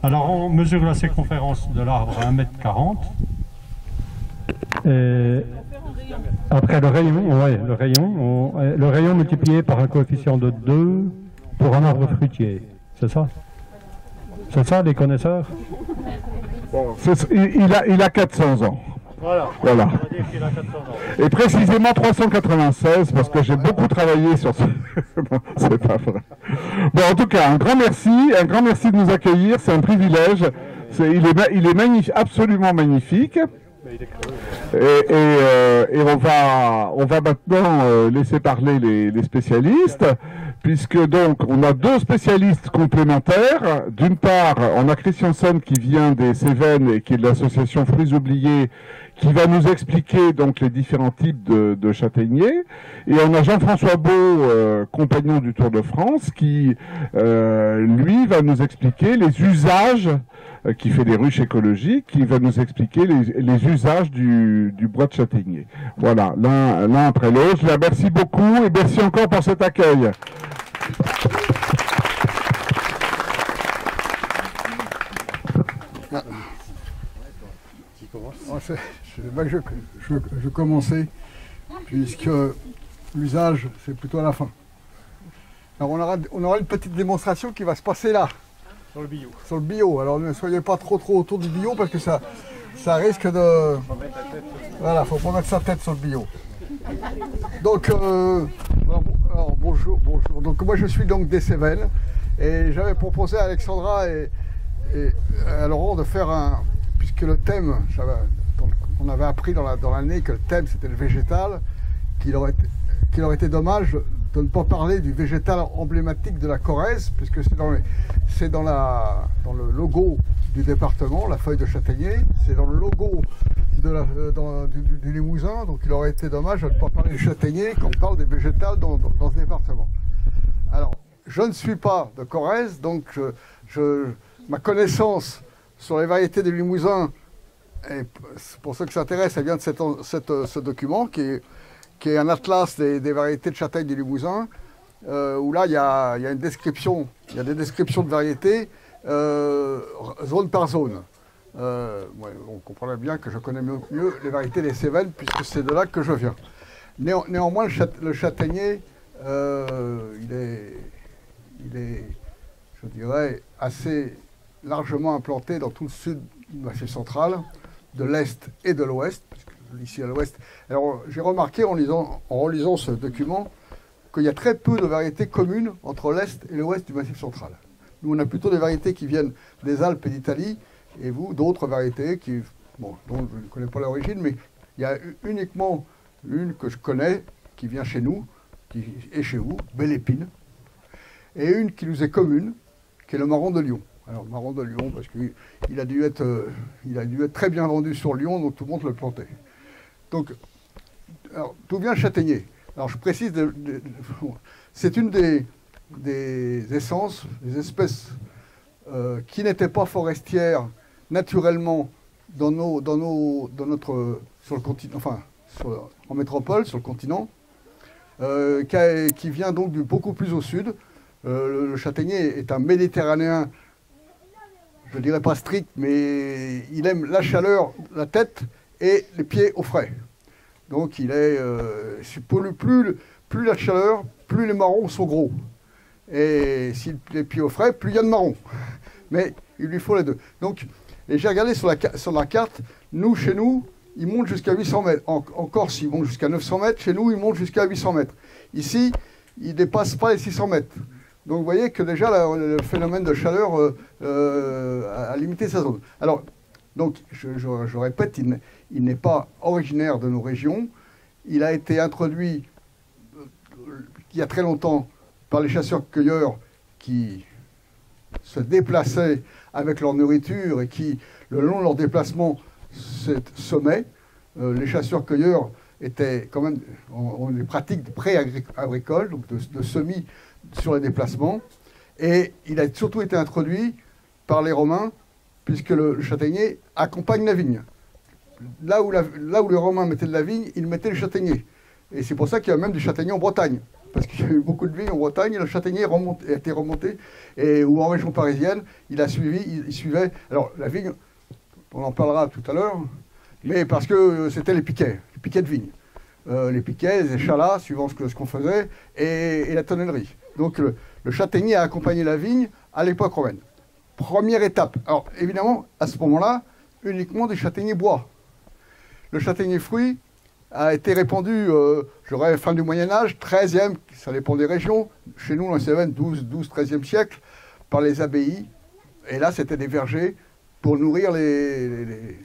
Alors on mesure la circonférence de l'arbre à 1,40 m. Et après le rayon multiplié par un coefficient de 2 pour un arbre fruitier. C'est ça? C'est ça, les connaisseurs? Bon, il a 400 ans. Voilà. On va dire qu'il a 400 ans. Et précisément 396, parce que j'ai beaucoup travaillé sur ce... Non, c'est pas vrai. Bon, en tout cas, un grand merci de nous accueillir, c'est un privilège. Il est magnifique, absolument magnifique. Et on va maintenant laisser parler les spécialistes, puisque donc on a deux spécialistes complémentaires. D'une part, on a Christiansen qui vient des Cévennes et qui est de l'association Fruits Oubliés, qui va nous expliquer donc les différents types de châtaigniers. Et on a Jean-François Beau, compagnon du Tour de France, qui lui va nous expliquer les usages, qui fait des ruches écologiques, qui va nous expliquer les usages du bois de châtaignier. Voilà, l'un après l'autre. Je la remercie beaucoup et merci encore pour cet accueil. Je commençais, puisque l'usage, c'est plutôt à la fin. Alors on aura une petite démonstration qui va se passer là. Sur le bio. Sur le bio. Alors ne soyez pas trop autour du bio, parce que ça risque de... Voilà, faut pas mettre sa tête sur le bio. Donc, alors, bonjour. Donc moi je suis donc des Cévennes, et j'avais proposé à Alexandra et à Laurent de faire un... Puisque le thème, on avait appris dans l'année que le thème c'était le végétal, qu'il aurait été dommage de ne pas parler du végétal emblématique de la Corrèze, puisque c'est dans le logo du département, la feuille de châtaignier, c'est dans le logo du Limousin, donc il aurait été dommage de ne pas parler du châtaignier quand on parle des végétales dans ce département. Alors, je ne suis pas de Corrèze, donc ma connaissance sur les variétés du Limousin, et pour ceux qui s'intéressent, elle vient de ce document qui est un atlas des variétés de châtaigne du Limousin, où là il y a une description, il y a des descriptions de variétés zone par zone. On comprend bien que je connais mieux les variétés des Cévennes, puisque c'est de là que je viens. Néanmoins, le châtaignier, il est, je dirais, assez largement implanté dans tout le sud du Massif central, de l'Est et de l'Ouest, ici à l'Ouest. Alors j'ai remarqué en relisant ce document qu'il y a très peu de variétés communes entre l'Est et l'Ouest du Massif central. Nous on a plutôt des variétés qui viennent des Alpes et d'Italie, et vous d'autres variétés dont je ne connais pas l'origine, mais il y a uniquement une que je connais qui vient chez nous, qui est chez vous, Belle Épine, et une qui nous est commune, qui est le marron de Lyon. Alors, le marron de Lyon, parce qu'il a dû être très bien vendu sur Lyon, donc tout le monde le plantait. Donc, d'où vient le châtaignier? Alors, je précise, c'est une des essences, des espèces qui n'étaient pas forestières naturellement sur le continent, enfin, en métropole, sur le continent, qui vient donc beaucoup plus au sud. Le châtaignier est un méditerranéen, je ne dirais pas strict, mais il aime la chaleur, la tête et les pieds au frais. Donc il est, plus la chaleur, plus les marrons sont gros. Et si les pieds au frais, plus il y a de marrons. Mais il lui faut les deux. Donc, et j'ai regardé sur la carte, chez nous, il monte jusqu'à 800 mètres. En Corse, il monte jusqu'à 900 mètres. Chez nous, il monte jusqu'à 800 mètres. Ici, il ne dépasse pas les 600 mètres. Donc vous voyez que déjà le phénomène de chaleur a limité sa zone. Alors, donc, je répète, il n'est pas originaire de nos régions. Il a été introduit il y a très longtemps par les chasseurs-cueilleurs qui se déplaçaient avec leur nourriture et qui, le long de leur déplacement, semaient. Les chasseurs-cueilleurs étaient quand même ont des pratiques pré-agricoles, donc de semis sur les déplacements, et il a surtout été introduit par les Romains, puisque le châtaignier accompagne la vigne. Là où les Romains mettaient de la vigne, ils mettaient le châtaignier. Et c'est pour ça qu'il y a même du châtaignier en Bretagne. parce qu'il y a eu beaucoup de vignes en Bretagne, et le châtaignier a été remonté, ou en région parisienne, il suivait, alors la vigne, on en parlera tout à l'heure, mais parce que c'était les piquets de vigne. Les piquets, les échalas, suivant ce qu'on faisait, et la tonnellerie. Donc le châtaignier a accompagné la vigne à l'époque romaine. Première étape. Alors évidemment, à ce moment-là, uniquement des châtaigniers bois. Le châtaignier fruit a été répandu, fin du Moyen-Âge, 13e, ça dépend des régions. Chez nous, dans les Cévennes, 13e siècle, par les abbayes. Et là, c'était des vergers pour nourrir les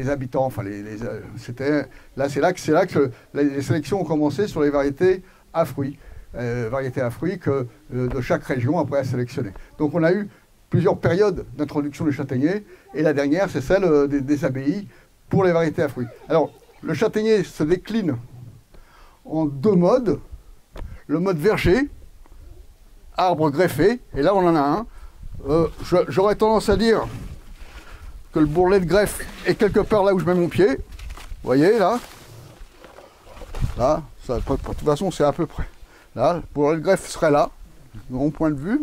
habitants. Enfin, c'est là que les sélections ont commencé sur les variétés à fruits. Que de chaque région après a sélectionné. Donc on a eu plusieurs périodes d'introduction du châtaignier, et la dernière, c'est celle des abbayes pour les variétés à fruits. Alors, le châtaignier se décline en deux modes. Le mode verger, arbre greffé, et là on en a un. J'aurais tendance à dire que le bourrelet de greffe est quelque part là où je mets mon pied. Vous voyez, là. Là, ça, de toute façon, c'est à peu près. Là, le bourrelet de greffe serait là, de mon point de vue.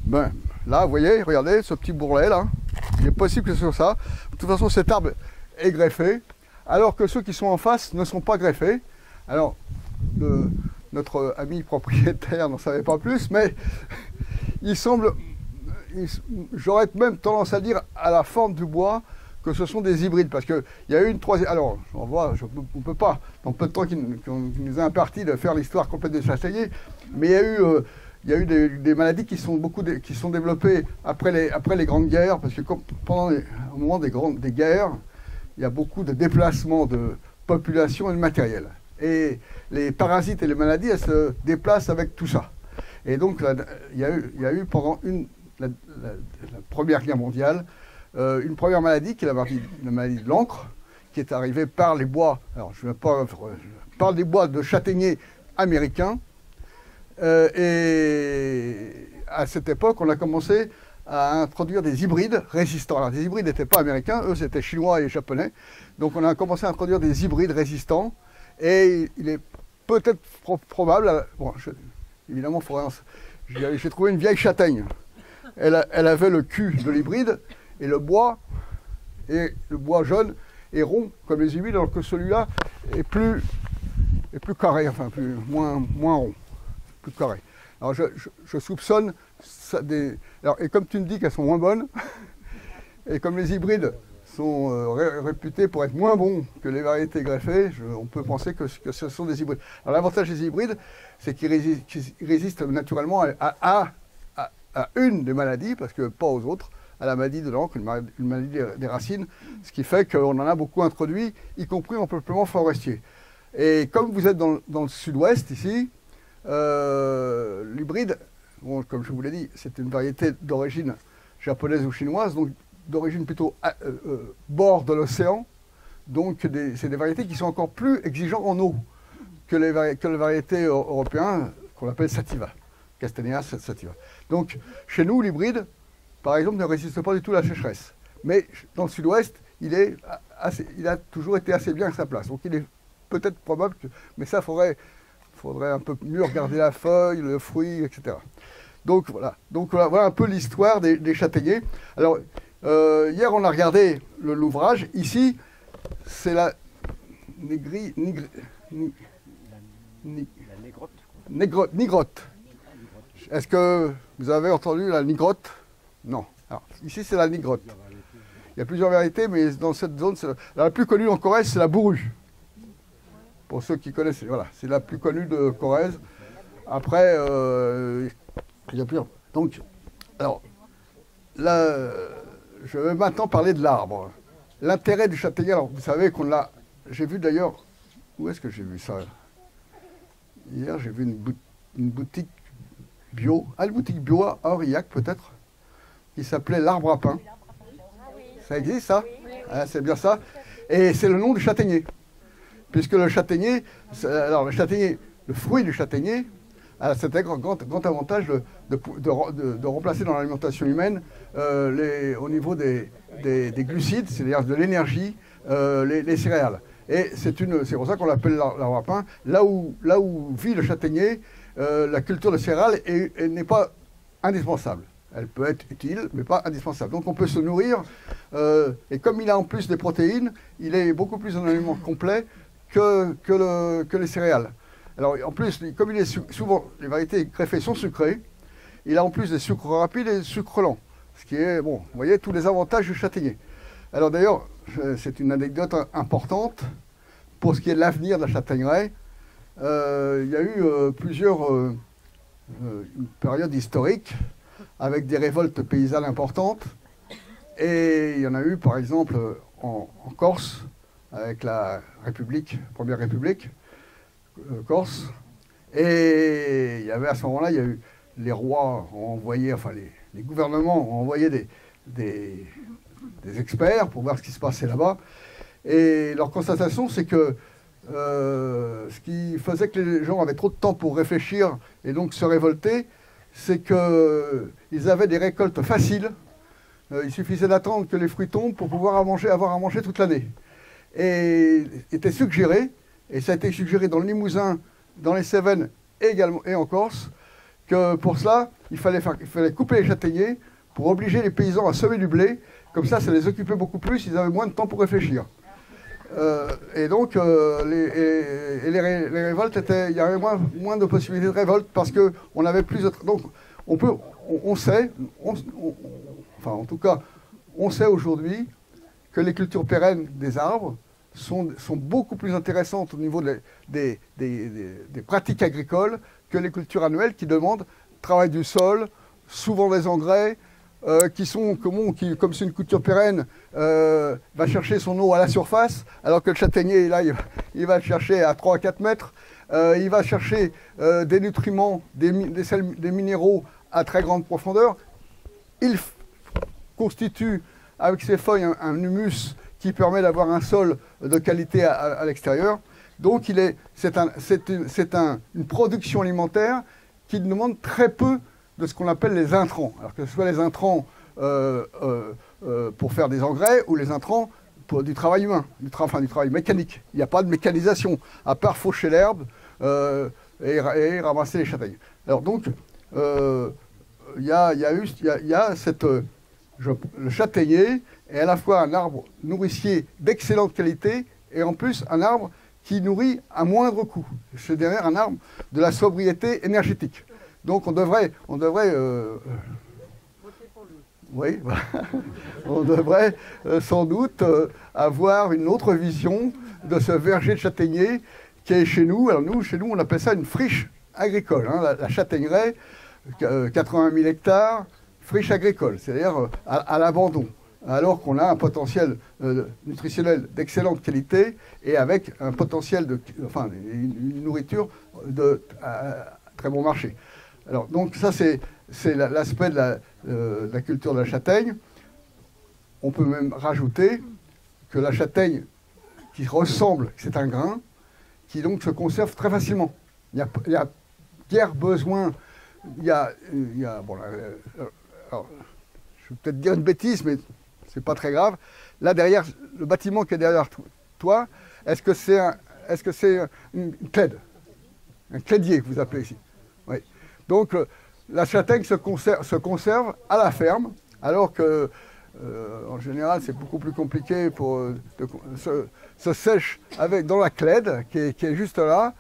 Ben, là, vous voyez, regardez, ce petit bourrelet, là. Il est possible que ce soit ça. De toute façon, cet arbre est greffé, alors que ceux qui sont en face ne sont pas greffés. Alors, notre ami propriétaire n'en savait pas plus, mais il semble, j'aurais même tendance à dire à la forme du bois, que ce sont des hybrides, parce qu'il y a eu une troisième... Alors, on ne peut pas, dans peu de temps qu'il nous a imparti, de faire l'histoire complète des châtaigniers, mais il y a eu des maladies qui sont développées après les grandes guerres, parce que au moment des guerres, il y a beaucoup de déplacements de population et de matériel. Et les parasites et les maladies, elles se déplacent avec tout ça. Et donc, il y a eu pendant la Première Guerre mondiale, une première maladie, qui est la maladie de l'encre, qui est arrivée par les bois. Alors, je parle des bois de châtaigniers américains. Et à cette époque, on a commencé à introduire des hybrides résistants. Alors, des hybrides n'étaient pas américains, eux, c'était chinois et japonais. Donc, on a commencé à introduire des hybrides résistants. Et il est peut-être probable... Bon, évidemment, j'ai trouvé une vieille châtaigne. Elle avait le cul de l'hybride. Et le bois jaune est rond comme les hybrides, alors que celui-là est plus carré, enfin moins rond, plus carré. Alors je soupçonne ça alors, et comme tu me dis qu'elles sont moins bonnes, et comme les hybrides sont réputés pour être moins bons que les variétés greffées, on peut penser que ce sont des hybrides. Alors l'avantage des hybrides, c'est qu'ils résistent naturellement à une des maladies, parce que pas aux autres, à la maladie de l'encre, une maladie des racines, ce qui fait qu'on en a beaucoup introduit, y compris en peuplement forestier. Et comme vous êtes dans le sud-ouest, ici, l'hybride, bon, comme je vous l'ai dit, c'est une variété d'origine japonaise ou chinoise, donc d'origine plutôt bord de l'océan, donc c'est des variétés qui sont encore plus exigeantes en eau que les variétés européennes, qu'on appelle sativa, Castanea sativa. Donc, chez nous, l'hybride, par exemple, ne résiste pas du tout à la sécheresse. Mais dans le sud-ouest, il a toujours été assez bien à sa place. Donc il est peut-être probable que... Mais ça, faudrait un peu mieux regarder la feuille, le fruit, etc. Donc voilà. Donc voilà un peu l'histoire des châtaigniers. Alors, hier, on a regardé l'ouvrage. Ici, c'est la nigrotte. Est-ce que vous avez entendu la nigrotte? Non. Alors, ici, c'est la nigrotte. Il y a plusieurs variétés, mais dans cette zone, la plus connue en Corrèze, c'est la bourrue. Pour ceux qui connaissent, voilà, c'est la plus connue de Corrèze. Après, il y a plusieurs. Donc, alors, là, je vais maintenant parler de l'arbre. L'intérêt du châtaignier, alors vous savez qu'on l'a... J'ai vu d'ailleurs... Où est-ce que j'ai vu ça? Hier, j'ai vu une boutique bio. Ah, une boutique bio à Aurillac, peut-être, qui s'appelait l'Arbre à Pain. Ça existe, ça? Ah, c'est bien ça. Et c'est le nom du châtaignier. Puisque le châtaignier, le fruit du châtaignier, a cet grand avantage de remplacer dans l'alimentation humaine au niveau des glucides, c'est-à-dire de l'énergie, les céréales. Et c'est pour ça qu'on l'appelle l'arbre à pain. Là où vit le châtaignier, la culture de céréales n'est pas indispensable. Elle peut être utile, mais pas indispensable. Donc on peut se nourrir, et comme il a en plus des protéines, il est beaucoup plus un aliment complet que les céréales. Alors en plus, comme il est souvent, les variétés greffées sont sucrées, il a en plus des sucres rapides et des sucres lents. Ce qui est, bon, vous voyez, tous les avantages du châtaignier. Alors d'ailleurs, c'est une anecdote importante pour ce qui est de l'avenir de la châtaigneraie. Il y a eu plusieurs périodes historiques avec des révoltes paysannes importantes. Et il y en a eu, par exemple, en Corse, avec la République, Première République Corse. Et il y avait à ce moment-là, il y a eu les rois ont envoyé, enfin les gouvernements ont envoyé des experts pour voir ce qui se passait là-bas. Et leur constatation, c'est que ce qui faisait que les gens avaient trop de temps pour réfléchir et donc se révolter, c'est qu'ils avaient des récoltes faciles. Il suffisait d'attendre que les fruits tombent pour pouvoir avoir à manger toute l'année. Et était suggéré, et ça a été suggéré dans le Limousin, dans les Cévennes également, et en Corse, que pour cela, il fallait couper les châtaigniers pour obliger les paysans à semer du blé. Comme ça les occupait beaucoup plus, ils avaient moins de temps pour réfléchir. Et donc, les révoltes il y avait moins de possibilités de révolte parce qu'on avait plus de... Donc, on sait, enfin en tout cas, on sait aujourd'hui que les cultures pérennes des arbres sont beaucoup plus intéressantes au niveau des pratiques agricoles que les cultures annuelles qui demandent travail du sol, souvent des engrais, comme c'est une culture pérenne, va chercher son eau à la surface, alors que le châtaignier, là, il va le chercher à 3 à 4 mètres. Il va chercher des nutriments, des minéraux à très grande profondeur. Il constitue, avec ses feuilles, un humus qui permet d'avoir un sol de qualité à l'extérieur. Donc, c'est une production alimentaire qui demande très peu de ce qu'on appelle les intrants. Alors que ce soit les intrants pour faire des engrais ou les intrants pour du travail humain, du travail mécanique. Il n'y a pas de mécanisation, à part faucher l'herbe et ramasser les châtaignes. Alors donc, il y a le châtaignier est à la fois un arbre nourricier d'excellente qualité et en plus un arbre qui nourrit à moindre coût. C'est derrière un arbre de la sobriété énergétique. Donc on devrait oui, on devrait sans doute avoir une autre vision de ce verger de châtaignier qui est chez nous. Alors chez nous, on appelle ça une friche agricole. Hein, la châtaigneraie, 80 000 hectares, friche agricole, c'est-à-dire à l'abandon. Alors qu'on a un potentiel nutritionnel d'excellente qualité et avec un potentiel une nourriture de très bon marché. Alors, donc ça, c'est l'aspect de la culture de la châtaigne. On peut même rajouter que la châtaigne, qui ressemble, c'est un grain, qui donc se conserve très facilement. Il n'y a guère besoin... alors, je vais peut-être dire une bêtise, mais c'est pas très grave. Là, derrière, le bâtiment qui est derrière toi, est-ce que c'est une clède? Un clédier, que vous appelez ici. Oui. Donc, la châtaigne se conserve à la ferme, alors que, en général, c'est beaucoup plus compliqué se sèche dans la clède, qui est juste là,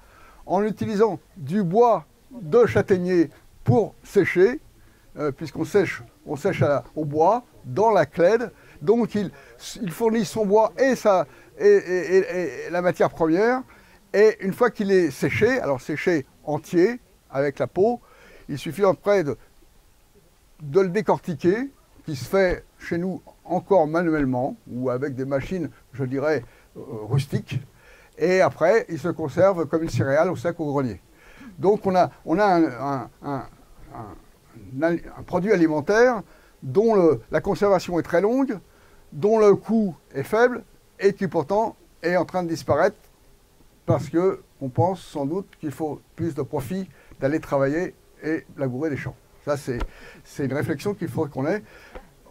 en utilisant du bois de châtaignier pour sécher, puisqu'on sèche au bois, dans la clède. Donc, il fournit son bois et la matière première. Et une fois qu'il est séché, alors séché entier, avec la peau, il suffit après de le décortiquer, qui se fait chez nous encore manuellement, ou avec des machines, je dirais, rustiques. Et après, il se conserve comme une céréale au sec au grenier. Donc on a un produit alimentaire dont la conservation est très longue, dont le coût est faible, et qui pourtant est en train de disparaître parce qu'on pense sans doute qu'il faut plus de profit d'aller travailler et labourer les champs. Ça, c'est une réflexion qu'il faut qu'on ait,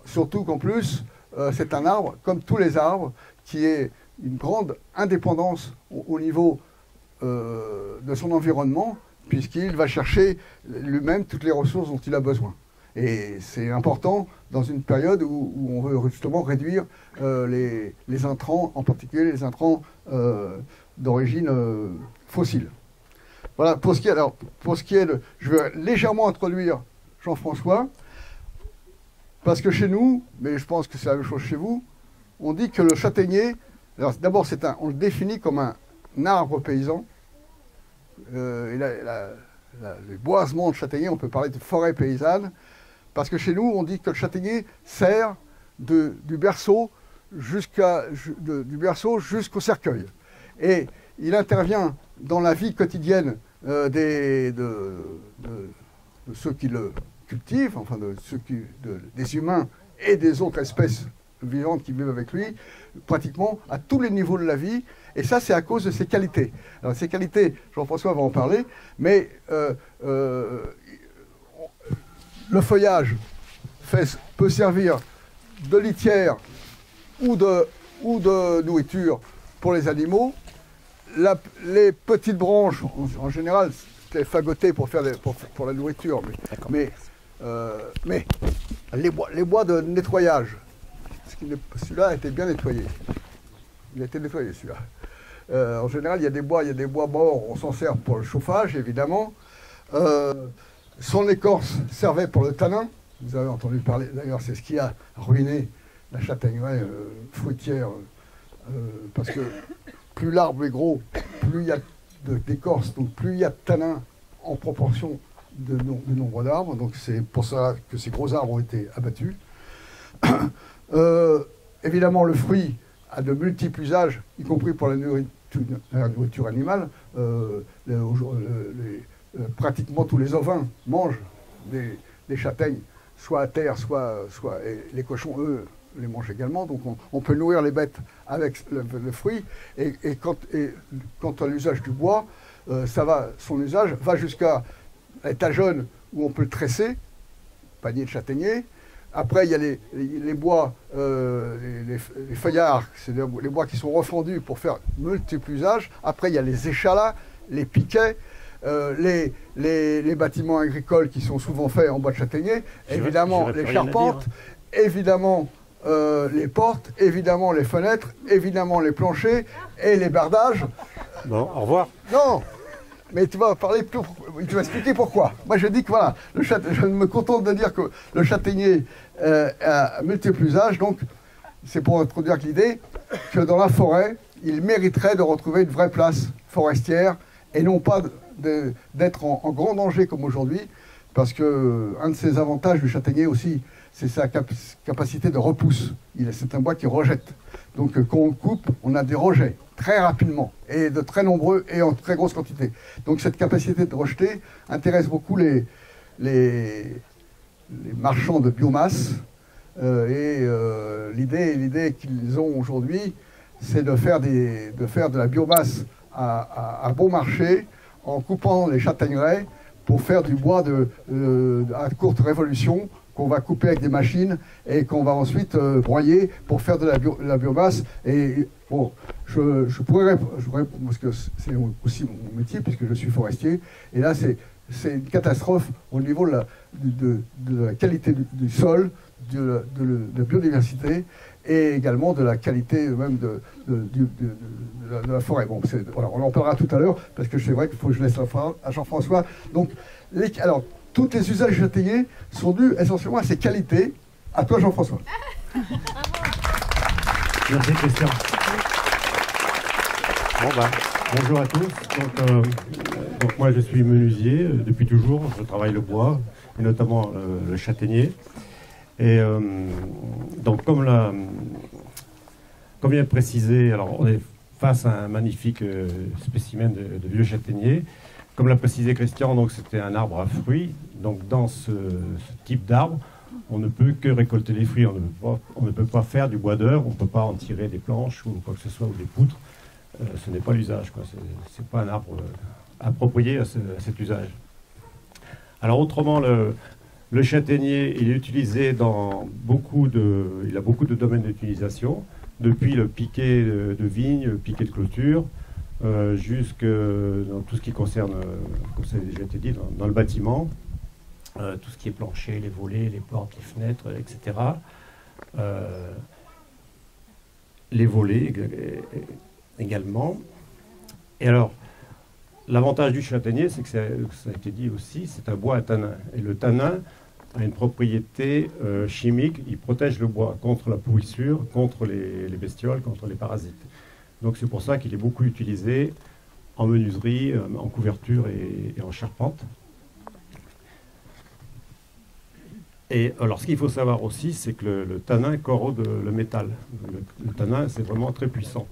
surtout qu'en plus, c'est un arbre, comme tous les arbres, qui est une grande indépendance au niveau de son environnement, puisqu'il va chercher lui-même toutes les ressources dont il a besoin. Et c'est important dans une période où on veut justement réduire les intrants, en particulier les intrants d'origine fossile. Voilà, pour ce qui est de... Je vais légèrement introduire Jean-François, parce que chez nous, mais je pense que c'est la même chose chez vous, on dit que le châtaignier, d'abord on le définit comme un arbre paysan. Les boisements de châtaignier, on peut parler de forêt paysanne, parce que chez nous, on dit que le châtaignier sert du berceau jusqu'au cercueil. Et il intervient dans la vie quotidienne de ceux qui le cultivent, enfin des humains et des autres espèces vivantes qui vivent avec lui, pratiquement à tous les niveaux de la vie. Et ça, c'est à cause de ses qualités. Alors, ces qualités, Jean-François va en parler, mais le feuillage peut servir de litière ou de nourriture pour les animaux. Les petites branches, en général, c'est fagoté pour la nourriture. Mais les bois de nettoyage, celui-là a été bien nettoyé. Il a été nettoyé, celui-là. En général, il y a des bois morts, on s'en sert pour le chauffage, évidemment. Son écorce servait pour le tanin. Vous avez entendu parler, d'ailleurs, c'est ce qui a ruiné la châtaigneraie fruitière, parce que plus l'arbre est gros, plus il y a d'écorce, donc plus il y a de tanin en proportion du nombre d'arbres. Donc c'est pour ça que ces gros arbres ont été abattus. Évidemment, le fruit a de multiples usages, y compris pour la nourriture animale. Pratiquement tous les ovins mangent des châtaignes, soit à terre, soit et les cochons, eux, les mangent également. Donc on peut nourrir les bêtes avec le fruit. Et quant à l'usage du bois, son usage va jusqu'à l'état jeune où on peut le tresser, panier de châtaignier. Après, il y a les bois, les feuillards, c'est les bois qui sont refendus pour faire multiples usages. Après, il y a les échalas, les piquets, les bâtiments agricoles qui sont souvent faits en bois de châtaignier, évidemment les charpentes, évidemment les portes, évidemment les fenêtres, évidemment les planchers et les bardages. Bon, au revoir. Non, mais tu vas expliquer pourquoi. Moi je dis que voilà, je me contente de dire que le châtaignier a multiples usages, donc c'est pour introduire l'idée que dans la forêt, il mériterait de retrouver une vraie place forestière et non pas d'être en grand danger comme aujourd'hui, parce que un de ses avantages du châtaignier aussi, c'est sa capacité de repousse. C'est un bois qui rejette. Donc quand on coupe, on a des rejets très rapidement, et de très nombreux et en très grosse quantité. Donc cette capacité de rejeter intéresse beaucoup les marchands de biomasse, l'idée qu'ils ont aujourd'hui, c'est de faire de la biomasse à bon marché, en coupant les châtaigneraies pour faire du bois à courte révolution qu'on va couper avec des machines et qu'on va ensuite broyer pour faire de la biomasse. Et bon, je pourrais parce que c'est aussi mon métier puisque je suis forestier, et là c'est une catastrophe au niveau de la qualité du sol, de la biodiversité, et également de la qualité même de la forêt. Bon, voilà, on en parlera tout à l'heure, parce que c'est vrai qu'il faut que je laisse la parole à Jean-François. Donc, alors, tous les usages châtaigniers sont dus essentiellement à ces qualités. À toi, Jean-François. Merci, Christian. Bonjour à tous. Donc moi, je suis menuisier depuis toujours. Je travaille le bois, et notamment le châtaignier. Et donc, comme vient de préciser, alors on est face à un magnifique spécimen de vieux châtaignier. Comme l'a précisé Christian, donc c'était un arbre à fruits. Donc dans ce type d'arbre, on ne peut que récolter les fruits. On ne peut pas faire du bois d'œuvre, on ne peut pas en tirer des planches ou quoi que ce soit, ou des poutres. Ce n'est pas l'usage, quoi. C'est pas un arbre approprié à cet usage. Alors autrement, le châtaignier, il est utilisé dans il a beaucoup de domaines d'utilisation, depuis le piquet de vigne, le piquet de clôture, jusque dans tout ce qui concerne, comme ça a déjà été dit, dans le bâtiment, tout ce qui est plancher, les volets, les portes, les fenêtres, etc. Les volets également. Et alors, l'avantage du châtaignier, c'est que ça a été dit aussi, c'est un bois à tanin. Et le tanin a une propriété chimique, il protège le bois contre la pourrissure, contre les bestioles, contre les parasites. Donc c'est pour ça qu'il est beaucoup utilisé en menuiserie, en couverture et en charpente. Et alors ce qu'il faut savoir aussi, c'est que le tanin corrode le métal. Le tanin, c'est vraiment très puissant.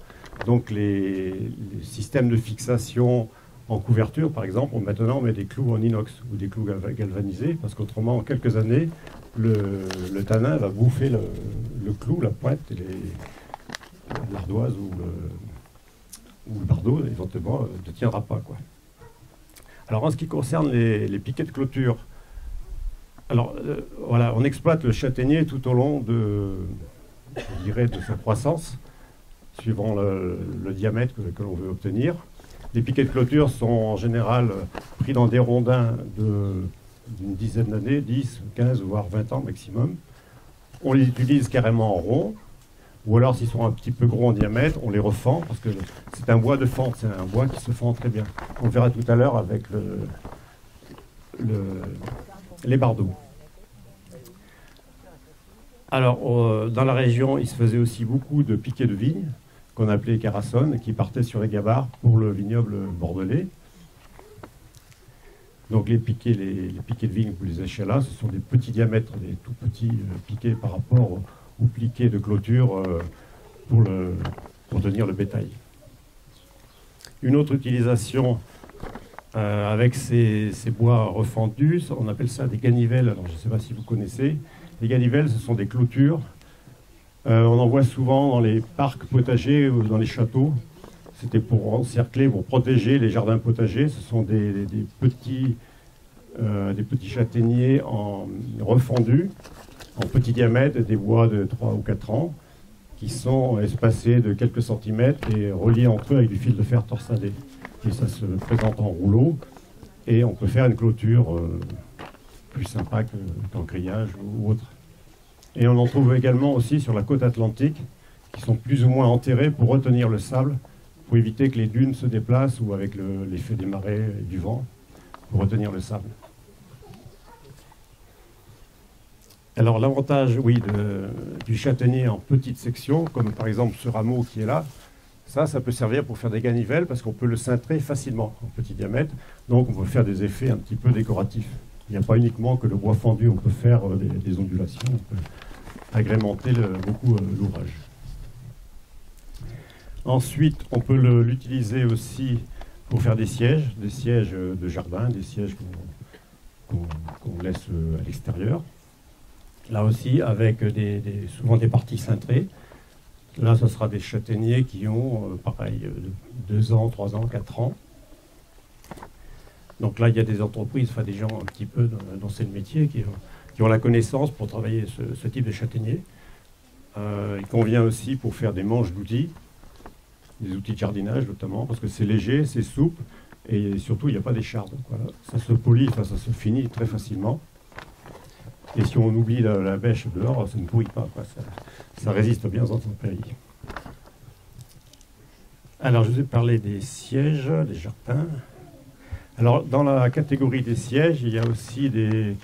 Donc les systèmes de fixation en couverture, par exemple, maintenant on met des clous en inox ou des clous galvanisés, parce qu'autrement, en quelques années, le tanin va bouffer le clou, la pointe, et l'ardoise ou le bardeau, éventuellement, ne tiendra pas, quoi. Alors en ce qui concerne les piquets de clôture, alors voilà, on exploite le châtaignier tout au long de sa croissance, suivant le diamètre que l'on veut obtenir. Les piquets de clôture sont en général pris dans des rondins d'une dizaine d'années, 10, 15, voire 20 ans maximum. On les utilise carrément en rond, ou alors s'ils sont un petit peu gros en diamètre, on les refend, parce que c'est un bois de fente, c'est un bois qui se fend très bien. On le verra tout à l'heure avec les bardeaux. Alors, dans la région, il se faisait aussi beaucoup de piquets de vigne, qu'on appelait carassonne, qui partaient sur les gabarres pour le vignoble bordelais. Donc les piquets de vigne que vous les achetez là, ce sont des petits diamètres, des tout petits piquets par rapport aux piquets de clôture pour tenir le bétail. Une autre utilisation avec ces bois refendus, on appelle ça des ganivelles. Alors je ne sais pas si vous connaissez. Les ganivelles, ce sont des clôtures. On en voit souvent dans les parcs potagers ou dans les châteaux. C'était pour encercler, pour protéger les jardins potagers. Ce sont des petits châtaigniers refendus, en petit diamètre, des bois de 3 ou 4 ans, qui sont espacés de quelques centimètres et reliés entre eux avec du fil de fer torsadé. Et ça se présente en rouleau, et on peut faire une clôture plus sympa qu'en grillage ou autre. Et on en trouve également aussi sur la côte atlantique, qui sont plus ou moins enterrés pour retenir le sable, pour éviter que les dunes se déplacent, ou avec l'effet des marées et du vent, pour retenir le sable. Alors l'avantage, oui, du châtaignier en petites sections, comme par exemple ce rameau qui est là, ça peut servir pour faire des ganivelles, parce qu'on peut le cintrer facilement en petit diamètre, donc on peut faire des effets un petit peu décoratifs. Il n'y a pas uniquement que le bois fendu, on peut faire des ondulations, on peut agrémenter beaucoup l'ouvrage. Ensuite, on peut l'utiliser aussi pour faire des sièges de jardin, des sièges qu'on laisse à l'extérieur. Là aussi, avec souvent des parties cintrées. Là, ce sera des châtaigniers qui ont, pareil, 2 ans, 3 ans, 4 ans. Donc là, il y a des entreprises, enfin des gens un petit peu dans ce métier qui ont la connaissance pour travailler ce type de châtaignier. Il convient aussi pour faire des manches d'outils, des outils de jardinage notamment, parce que c'est léger, c'est souple, et surtout, il n'y a pas d'écharpe. Voilà. Ça se polit, enfin ça se finit très facilement. Et si on oublie la bêche dehors, ça ne pourrit pas, quoi. Ça résiste bien aux intempéries. Alors, je vous ai parlé des sièges, des jardins. Alors, dans la catégorie des sièges, il y a aussi des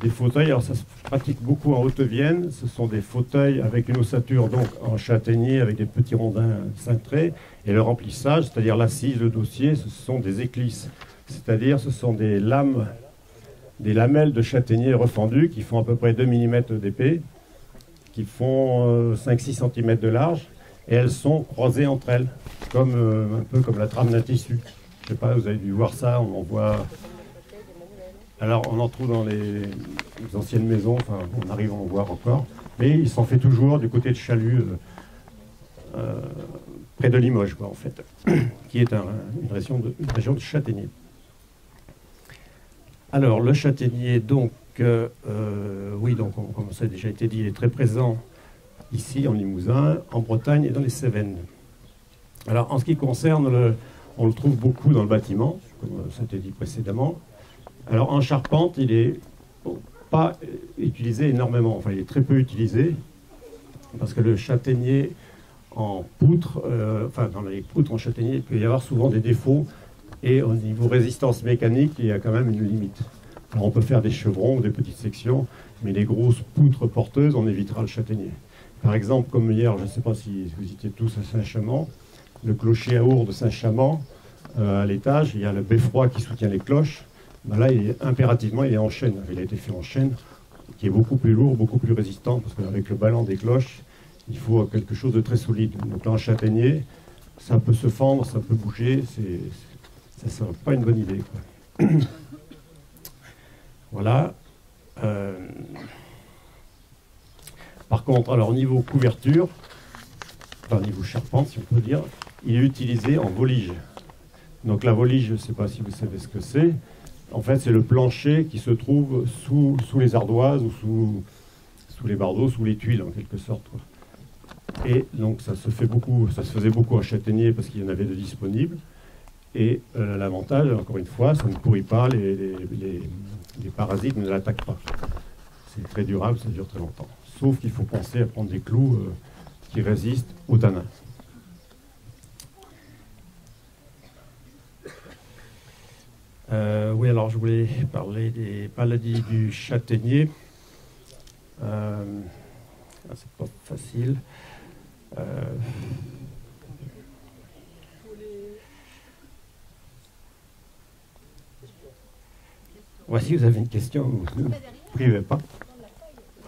fauteuils. Alors, ça se pratique beaucoup en Haute-Vienne. Ce sont des fauteuils avec une ossature donc en châtaignier, avec des petits rondins cintrés. Et le remplissage, c'est-à-dire l'assise, le dossier, ce sont des éclisses. C'est-à-dire, ce sont des lames, des lamelles de châtaignier refendues qui font à peu près 2 mm d'épais, qui font 5-6 cm de large, et elles sont croisées entre elles, un peu comme la trame d'un tissu. Je ne sais pas, vous avez dû voir ça, on en voit. Alors, on en trouve dans les anciennes maisons, enfin, on arrive à en voir encore, mais il s'en fait toujours du côté de Chalut, près de Limoges, quoi, en fait, qui est une région de châtaignier. Alors, le châtaignier, donc, oui, donc, comme ça a déjà été dit, il est très présent ici, en Limousin, en Bretagne et dans les Cévennes. Alors, en ce qui concerne, on le trouve beaucoup dans le bâtiment, comme ça a été dit précédemment. Alors, en charpente, il est pas utilisé énormément, enfin, il est très peu utilisé, parce que le châtaignier en poutre, enfin, dans les poutres en châtaignier, il peut y avoir souvent des défauts, et au niveau résistance mécanique, il y a quand même une limite. Alors, on peut faire des chevrons ou des petites sections, mais les grosses poutres porteuses, on évitera le châtaignier. Par exemple, comme hier, je ne sais pas si vous étiez tous à Saint-Chamond, le clocher à our de Saint-Chamond, à l'étage, il y a le beffroi qui soutient les cloches. Ben là, impérativement, il est en chêne. Il a été fait en chêne, qui est beaucoup plus lourd, beaucoup plus résistant, parce qu'avec le ballon des cloches, il faut quelque chose de très solide. Donc là, en châtaignier, ça peut se fendre, ça peut bouger, ça ne serait pas une bonne idée, quoi. Voilà. Par contre, alors au niveau couverture, enfin au niveau charpente, si on peut dire, il est utilisé en volige. Donc la volige, je ne sais pas si vous savez ce que c'est. En fait, c'est le plancher qui se trouve sous les ardoises ou sous les bardeaux, sous les tuiles en quelque sorte, quoi. Et donc ça se faisait beaucoup en châtaignier parce qu'il y en avait de disponibles. Et l'avantage, encore une fois, ça ne pourrit pas, les parasites ne l'attaquent pas. C'est très durable, ça dure très longtemps. Sauf qu'il faut penser à prendre des clous qui résistent au tanin. Oui, alors je voulais parler des maladies du châtaignier. C'est pas facile. Voici, vous avez une question, ne vous privez pas.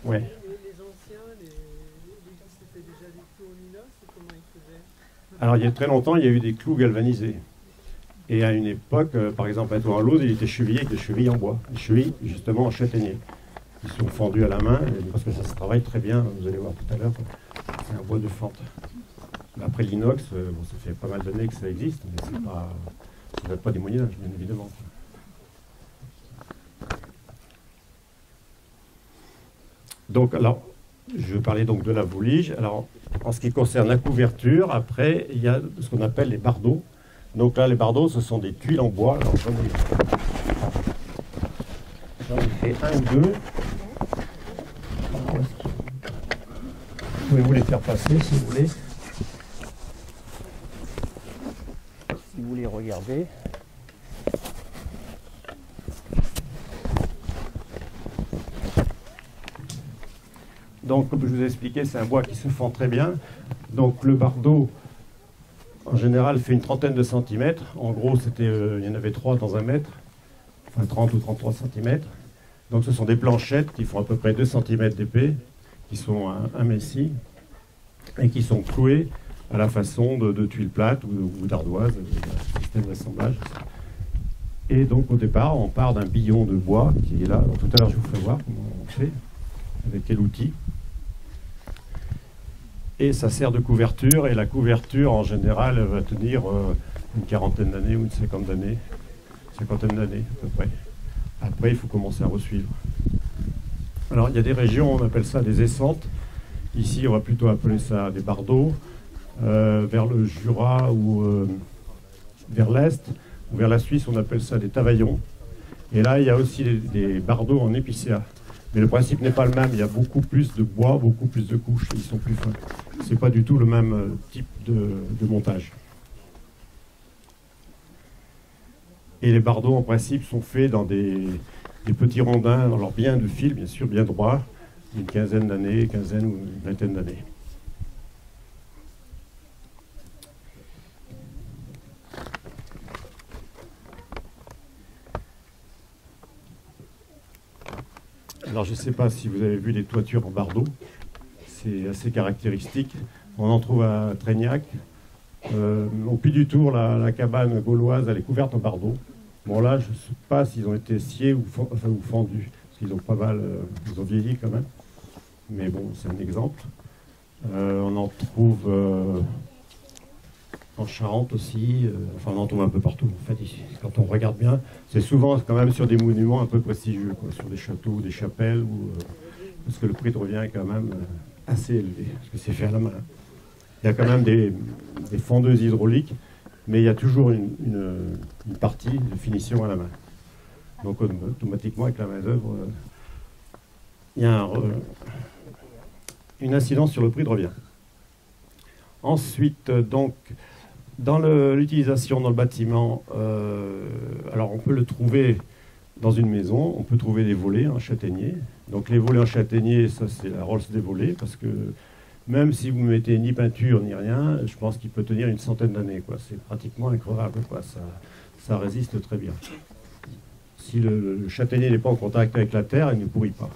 Oui. Les anciens, c'était déjà des clous en inox, ou comment ils faisaient? Alors, il y a très longtemps, il y a eu des clous galvanisés. Et à une époque, par exemple, à Tourne-Lauze, il était chevillé avec des chevilles en bois. Des chevilles, justement, en châtaignier. Ils sont fendus à la main, parce que ça se travaille très bien, vous allez voir tout à l'heure. C'est un bois de fente. Après l'inox, bon, ça fait pas mal d'années que ça existe, mais ça ne date pas des Moyen-Âge, bien évidemment. Donc, alors, je vais parler donc de la volige. Alors, en ce qui concerne la couverture, après, il y a ce qu'on appelle les bardeaux. Donc là, les bardeaux, ce sont des tuiles en bois. Alors, j'en ai fait un ou deux. Vous pouvez vous les faire passer, si vous voulez. Si vous voulez regarder. Donc, comme je vous ai expliqué, c'est un bois qui se fend très bien. Donc, le bardeau, en général, fait une trentaine de centimètres. En gros, il y en avait 3 dans 1 mètre, enfin 30 ou 33 centimètres. Donc, ce sont des planchettes qui font à peu près 2 centimètres d'épais, qui sont amincies et qui sont clouées à la façon de tuiles plates ou d'ardoises, un système d'assemblage. Et donc, au départ, on part d'un billon de bois qui est là. Donc, tout à l'heure, je vous ferai voir comment on fait, avec quel outil. Et ça sert de couverture, et la couverture en général va tenir une quarantaine d'années ou une cinquantaine d'années à peu près. Après, il faut commencer à resuivre. Alors, il y a des régions, on appelle ça des essantes. Ici, on va plutôt appeler ça des bardeaux. Vers le Jura ou vers l'Est, ou vers la Suisse, on appelle ça des tavaillons. Et là, il y a aussi des bardeaux en épicéa. Mais le principe n'est pas le même, il y a beaucoup plus de bois, beaucoup plus de couches, ils sont plus fins. C'est pas du tout le même type de montage. Et les bardeaux, en principe, sont faits dans des petits rondins, alors bien de fil, bien sûr, bien droit, une quinzaine ou une vingtaine d'années. Alors, je ne sais pas si vous avez vu les toitures en bardeaux. C'est assez caractéristique. On en trouve à Trégnac. Au Puy du Tour, la cabane gauloise, elle est couverte en bardeaux. Bon, là, je ne sais pas s'ils ont été sciés ou fendus, parce qu'ils ont pas mal, ils ont vieilli quand même. Mais bon, c'est un exemple. On en trouve en Charente aussi. Enfin, on en trouve un peu partout. En fait, ici, quand on regarde bien, c'est souvent quand même sur des monuments un peu prestigieux, quoi, sur des châteaux, des chapelles, parce que le prix revient quand même assez élevé, parce que c'est fait à la main. Il y a quand même des fondeuses hydrauliques, mais il y a toujours une partie de finition à la main. Donc automatiquement, avec la main-d'œuvre, il y a une incidence sur le prix de revient. Ensuite, donc, dans l'utilisation dans le bâtiment, alors on peut le trouver dans une maison, on peut trouver des volets en châtaignier. Donc les volets en châtaignier, ça c'est la Rolls des volets, parce que même si vous ne mettez ni peinture ni rien, je pense qu'il peut tenir une centaine d'années. C'est pratiquement increvable, quoi. Ça résiste très bien. Si le châtaignier n'est pas en contact avec la terre, il ne pourrit pas.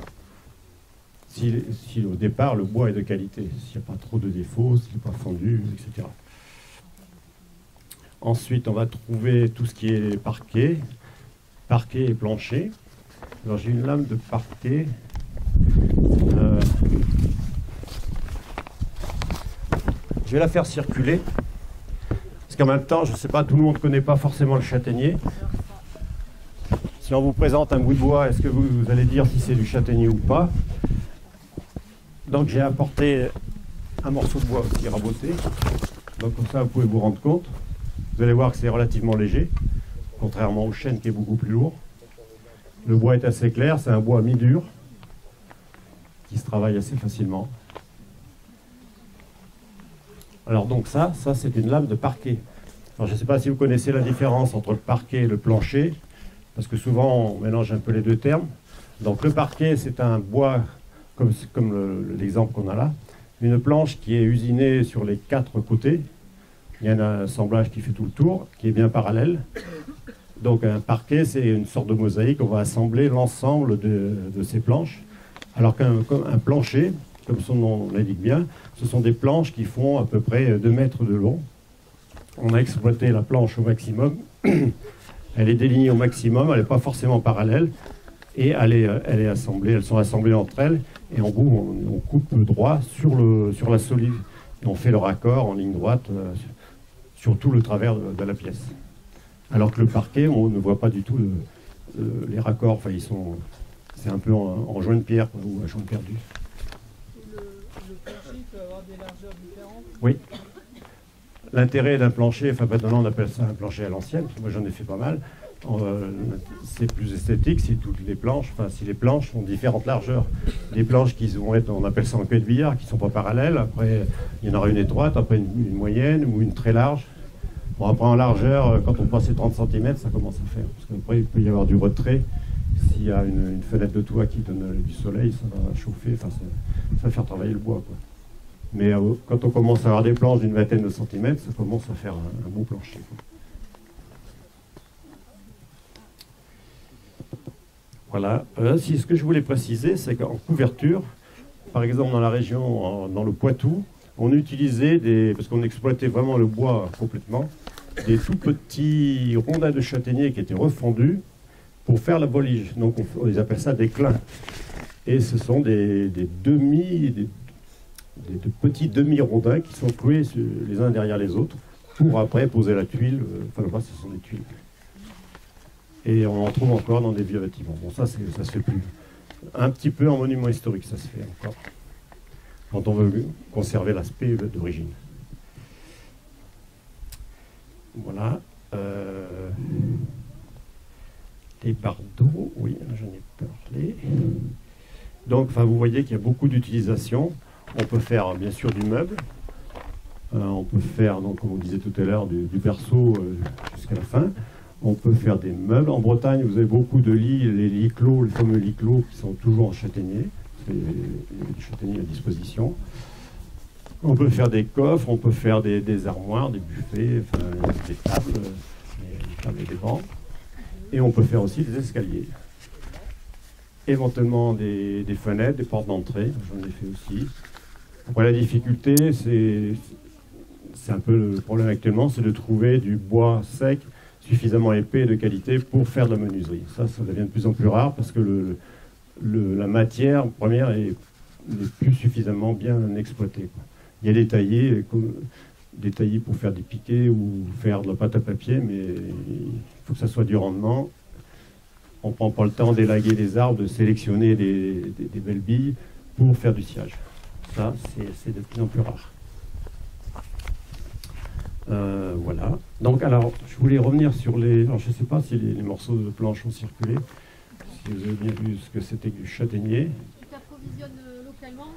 Si au départ le bois est de qualité, s'il n'y a pas trop de défauts, s'il n'est pas fondu, etc. Ensuite, on va trouver tout ce qui est parquet et plancher. Alors j'ai une lame de parquet. Je vais la faire circuler. Parce qu'en même temps, je ne sais pas, tout le monde ne connaît pas forcément le châtaignier. Si on vous présente un bout de bois, est-ce que vous allez dire si c'est du châtaignier ou pas? Donc j'ai apporté un morceau de bois aussi raboté. Donc comme ça, vous pouvez vous rendre compte. Vous allez voir que c'est relativement léger, contrairement au chêne qui est beaucoup plus lourd. Le bois est assez clair, c'est un bois mi-dur qui se travaille assez facilement. Alors donc ça c'est une lame de parquet. Alors je ne sais pas si vous connaissez la différence entre le parquet et le plancher, parce que souvent on mélange un peu les deux termes. Donc le parquet c'est un bois, comme l'exemple qu'on a là, une planche qui est usinée sur les 4 côtés. Il y a un assemblage qui fait tout le tour, qui est bien parallèle. Donc un parquet, c'est une sorte de mosaïque. On va assembler l'ensemble de ces planches. Alors qu'un plancher, comme son nom l'indique bien, ce sont des planches qui font à peu près 2 mètres de long. On a exploité la planche au maximum. Elle est délignée au maximum, elle n'est pas forcément parallèle. Et elle est assemblée, elles sont assemblées entre elles. Et en bout, on coupe droit sur la solive. Et on fait le raccord en ligne droite sur tout le travers de la pièce. Alors que le parquet, on ne voit pas du tout les raccords. Enfin, c'est un peu en joint de pierre ou à joint perdu. Le plancher peut avoir des largeurs différentes. Oui. L'intérêt d'un plancher, enfin maintenant on appelle ça un plancher à l'ancienne, moi j'en ai fait pas mal. C'est plus esthétique si toutes les planches, enfin si les planches ont différentes largeurs. Les planches qui vont être, on appelle ça en queue de billard, qui ne sont pas parallèles. Après, il y en aura une étroite, après une moyenne ou une très large. Bon, après en largeur, quand on passe les 30 cm, ça commence à faire. Parce qu'après, il peut y avoir du retrait. S'il y a une fenêtre de toit qui donne du soleil, ça va chauffer, enfin, ça va faire travailler le bois, quoi. Mais quand on commence à avoir des planches d'une vingtaine de centimètres, ça commence à faire un beau plancher, quoi. Voilà. Ce que je voulais préciser, c'est qu'en couverture, par exemple dans la région, dans le Poitou, on utilisait parce qu'on exploitait vraiment le bois complètement, des tout petits rondins de châtaignier qui étaient refondus pour faire la bolige. Donc on les appelle ça des clins. Et ce sont des petits demi-rondins qui sont cloués les uns derrière les autres pour après poser la tuile. Enfin là, ce sont des tuiles. Et on en trouve encore dans des vieux bâtiments. Bon, ça se fait plus. Un petit peu en monument historique, ça se fait encore. Quand on veut conserver l'aspect d'origine. Voilà. Les bardeaux, oui, j'en ai parlé. Donc, vous voyez qu'il y a beaucoup d'utilisation. On peut faire, bien sûr, du meuble. On peut faire, donc, comme on disait tout à l'heure, du berceau jusqu'à la fin. On peut faire des meubles. En Bretagne, vous avez beaucoup de lits, les lits clos, les fameux lits clos qui sont toujours en châtaignier. Il y a des châtaigniers à disposition. On peut faire des coffres, on peut faire des armoires, des buffets, des tables et des bancs. Et on peut faire aussi des escaliers. Éventuellement des fenêtres, des portes d'entrée, j'en ai fait aussi. Après, la difficulté, c'est un peu le problème actuellement, c'est de trouver du bois sec suffisamment épais et de qualité pour faire de la menuiserie. Ça devient de plus en plus rare parce que la matière première n'est plus suffisamment bien exploitée, quoi. Il y a des taillés pour faire des piquets ou faire de la pâte à papier, mais il faut que ça soit du rendement. On ne prend pas le temps d'élaguer les arbres, de sélectionner des belles billes pour faire du sciage. Ça, c'est de plus en plus rare. Voilà. Donc, alors, je voulais revenir sur les... Alors, je ne sais pas si les morceaux de planche ont circulé, si vous avez bien vu ce que c'était que du châtaignier. Tu t'approvisionnes localement,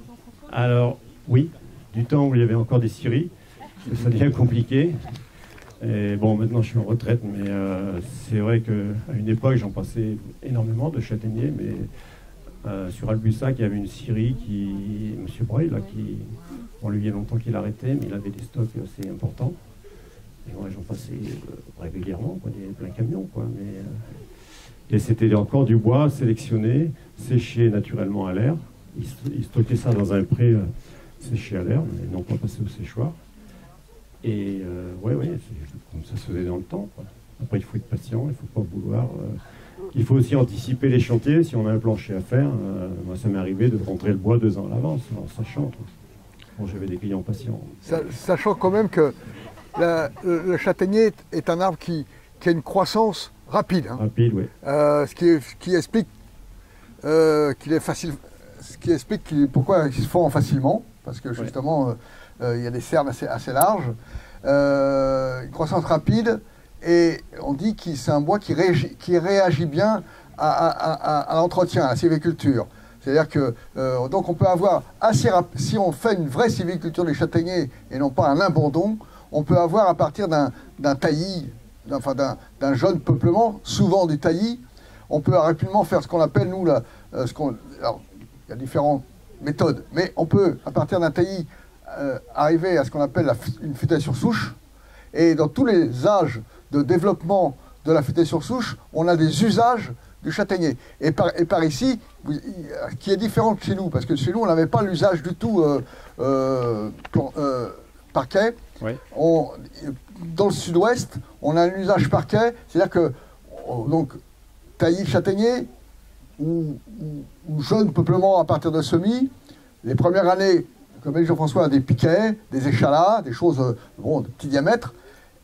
Jean-François? Alors, oui, du temps où il y avait encore des scieries, ça devient compliqué. Et bon, maintenant je suis en retraite, mais c'est vrai qu'à une époque, j'en passais énormément de châtaigniers, mais sur Albussac, il y avait une scierie qui... Monsieur Breuil, là, qui... Bon, lui, il y a longtemps qu'il a arrêté, mais il avait des stocks assez importants. Et moi, j'en passais régulièrement, quoi, plein camion, quoi. Mais, et c'était encore du bois sélectionné, séché naturellement à l'air. Ils stockaient ça dans un pré séché à l'air, mais non pas passé au séchoir. Et ouais, comme ça se faisait dans le temps, quoi. Après, il faut être patient, il ne faut pas vouloir... il faut aussi anticiper les chantiers. Si on a un plancher à faire, moi, ça m'est arrivé de rentrer le bois 2 ans à l'avance, en sachant. Bon, j'avais des clients patients. Sachant quand même que le châtaignier est un arbre qui a une croissance rapide. Hein. Rapide, oui. Ce qui explique qu'il est facile, ce qui explique pourquoi il se fend facilement, parce que justement, il y a des cernes assez larges. Une croissance rapide, et on dit que c'est un bois qui réagit bien à l'entretien, à la sylviculture. C'est-à-dire que donc on peut avoir assez si on fait une vraie sylviculture des châtaigniers et non pas un abandon, on peut avoir à partir d'un taillis, d'un jeune peuplement, souvent du taillis, on peut rapidement faire ce qu'on appelle nous alors il y a différentes méthodes, mais on peut à partir d'un taillis arriver à ce qu'on appelle une futaie sur souche. Et dans tous les âges de développement de la futaie sur souche, on a des usages du châtaignier. Et par ici, qui est différent de chez nous, parce que chez nous, on n'avait pas l'usage du tout parquet. Oui. Dans le sud-ouest, on a un usage parquet, c'est-à-dire que, donc, taillis châtaignier, ou jeune peuplement à partir de semis, les premières années, comme dit Jean-François, des piquets, des échalas, des choses de petit diamètre.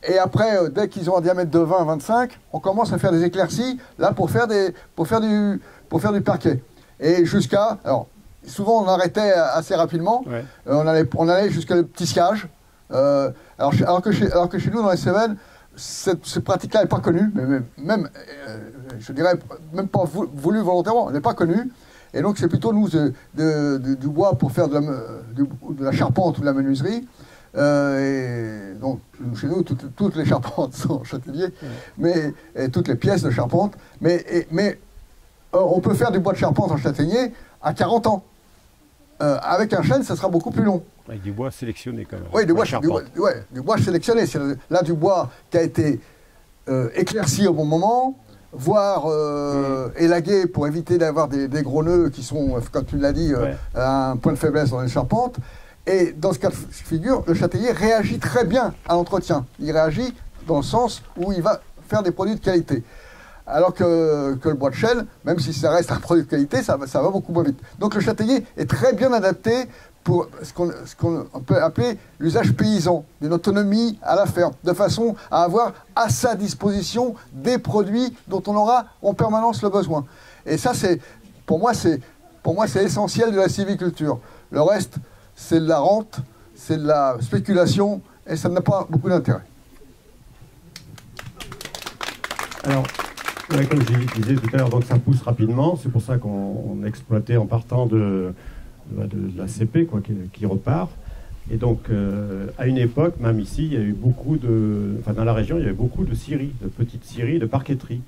Et après, dès qu'ils ont un diamètre de 20-25, on commence à faire des éclaircies, là, pour faire du parquet. Et jusqu'à... Alors, souvent, on arrêtait assez rapidement. Ouais. On allait jusqu'à le petit sciage. Alors que chez nous, dans les Cévennes, cette pratique-là n'est pas connue, mais même, je dirais, même pas voulu volontairement, elle n'est pas connue. Et donc, c'est plutôt, nous, du bois pour faire de la charpente ou de la menuiserie. Et donc, chez nous, toutes les charpentes sont châtaigniers, et toutes les pièces de charpente. Mais on peut faire du bois de charpente en châtaignier à 40 ans. Avec un chêne, ça sera beaucoup plus long. Avec du bois sélectionné, quand même. Oui, du bois sélectionné. C'est là du bois qui a été éclairci au bon moment, voire élagué pour éviter d'avoir des gros nœuds qui sont, comme tu l'as dit, un point de faiblesse dans les charpentes. Et dans ce cas de figure, le châtaignier réagit très bien à l'entretien. Il réagit dans le sens où il va faire des produits de qualité. Alors que le bois de chêne, même si ça reste un produit de qualité, ça va beaucoup moins vite. Donc le châtaignier est très bien adapté pour ce qu'on peut appeler l'usage paysan, d'une autonomie à la ferme, de façon à avoir à sa disposition des produits dont on aura en permanence le besoin. Et ça, pour moi, c'est essentiel de la sylviculture. Le reste, c'est de la rente, c'est de la spéculation, et ça n'a pas beaucoup d'intérêt. Alors, comme je disais tout à l'heure, donc ça pousse rapidement, c'est pour ça qu'on exploitait en partant de la CP, quoi, qui repart. Et donc, à une époque, même ici, il y a eu beaucoup dans la région, il y avait beaucoup de scieries, de petites scieries, de parqueteries,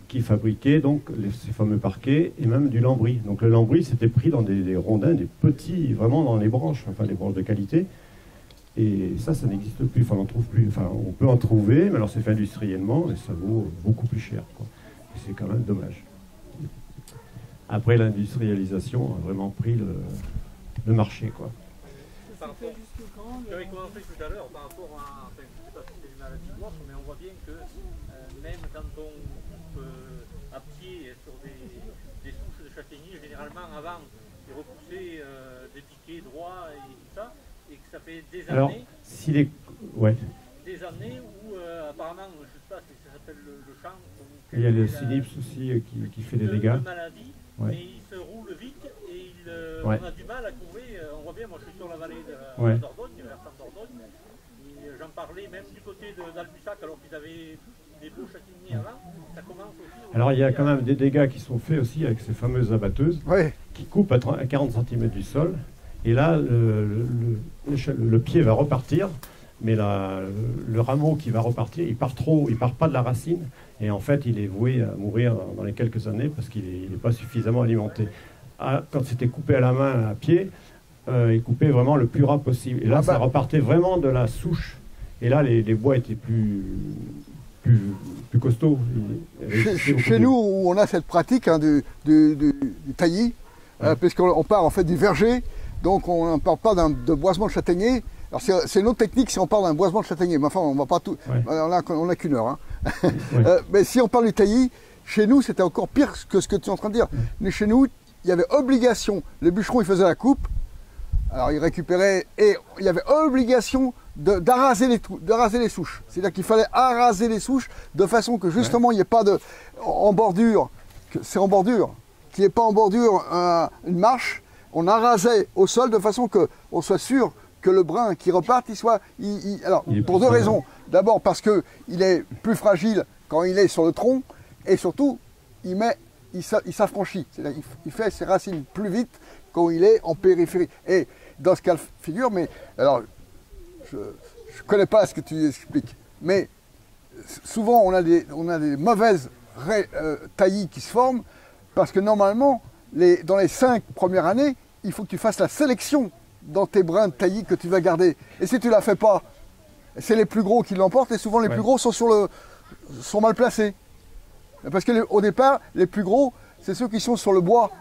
qui fabriquaient donc ces fameux parquets et même du lambris. Donc le lambris, c'était pris dans des rondins, des petits, vraiment dans les branches, enfin des branches de qualité. Et ça n'existe plus, enfin on n'en trouve plus. Enfin, on peut en trouver, mais alors c'est fait industriellement et ça vaut beaucoup plus cher, quoi. Et c'est quand même dommage. Après, l'industrialisation a vraiment pris le marché, quoi. J'avais commencé tout à l'heure par rapport à, enfin, je ne sais pas si c'est une maladie ou autre, mais on voit bien que même quand on coupe à pied sur des souches de châtaignier, généralement avant, ils repoussaient des piquets droits et tout ça, et que ça fait des années. Alors, des années où apparemment, je ne sais pas si ça s'appelle le champ. Il y a le Cynips aussi qui fait des dégâts. Maladie, mais il se roule vite et on a du mal à couver. On voit bien, moi je suis sur la vallée de Dordogne, vers Dordogne, et j'en parle parlait même du côté d'Albusac, alors qu'ils avaient des beaux châtaigniers avant, ça commence aussi... Alors il y a quand même des dégâts qui sont faits aussi avec ces fameuses abatteuses qui coupent à 40 cm du sol. Et là, le pied va repartir, mais le rameau qui va repartir, il part pas de la racine. Et en fait, il est voué à mourir dans les quelques années parce qu'il n'est pas suffisamment alimenté. Quand c'était coupé à la main, à pied, il coupait vraiment le plus ras possible. Et là, ça repartait vraiment de la souche. Et là, les bois étaient plus costauds. Chez nous, on a cette pratique hein, du taillis, puisqu'on part en fait du verger, donc on ne parle pas de boisement de châtaignier. Alors c'est une autre technique si on parle d'un boisement de châtaignier, mais enfin on va pas tout. On n'a qu'une heure. Hein. Mais si on parle du taillis, chez nous c'était encore pire que ce que tu es en train de dire. Mais chez nous, il y avait obligation, le bûcheron il faisait la coupe, alors il récupérait, et il y avait obligation d'araser les souches. C'est-à-dire qu'il fallait araser les souches de façon que justement il n'y ait pas de en bordure, c'est en bordure, qu'il n'y ait pas en bordure une marche, on arasait au sol de façon qu'on soit sûr que le brin qui reparte, pour deux raisons. D'abord parce qu'il est plus fragile quand il est sur le tronc, et surtout il s'affranchit, c'est-à-dire il fait ses racines plus vite quand il est en périphérie. Et dans ce cas de figure, mais alors je ne connais pas ce que tu expliques, mais souvent on a des mauvaises taillis qui se forment parce que normalement, dans les 5 premières années, il faut que tu fasses la sélection dans tes brins de taillis que tu vas garder. Et si tu ne la fais pas, c'est les plus gros qui l'emportent et souvent les plus gros sont mal placés. Parce qu'au départ, les plus gros, c'est ceux qui sont sur le bois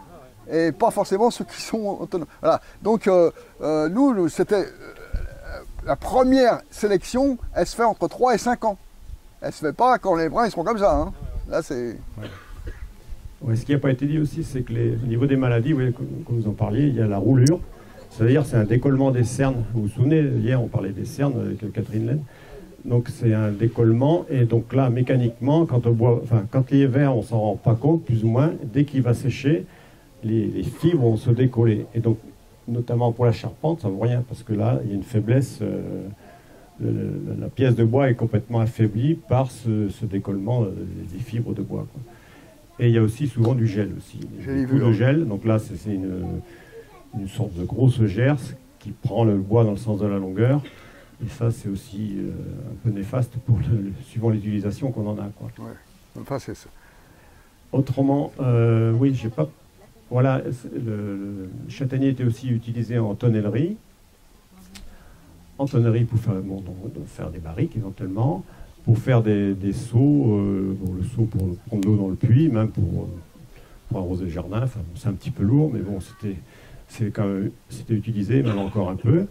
et pas forcément ceux qui sont autonomes. Voilà. Donc nous c'était la première sélection, elle se fait entre 3 et 5 ans. Elle ne se fait pas quand les brins ils seront comme ça. Hein. Là c'est... Ouais, ce qui n'a pas été dit aussi, c'est que au niveau des maladies, comme vous en parliez, il y a la roulure. C'est-à-dire c'est un décollement des cernes. Vous vous souvenez, hier on parlait des cernes avec Catherine Laine. Donc c'est un décollement et donc là mécaniquement quand il est vert on s'en rend pas compte plus ou moins, dès qu'il va sécher les fibres vont se décoller et donc notamment pour la charpente ça ne vaut rien parce que là il y a une faiblesse, la pièce de bois est complètement affaiblie par ce décollement des fibres de bois quoi. Et il y a aussi souvent du gel aussi, des coups de gel, donc là c'est une sorte de grosse gerce qui prend le bois dans le sens de la longueur. Et ça, c'est aussi un peu néfaste suivant l'utilisation qu'on en a. Quoi. Ouais. Enfin, c'est ça. Autrement, oui, j'ai pas. Voilà, le châtaignier était aussi utilisé en tonnellerie. En tonnerie pour faire des barriques éventuellement, pour faire des seaux, le seau pour prendre l'eau dans le puits, même pour arroser le jardin. Enfin, c'est un petit peu lourd, mais bon, c'était utilisé, même encore un peu.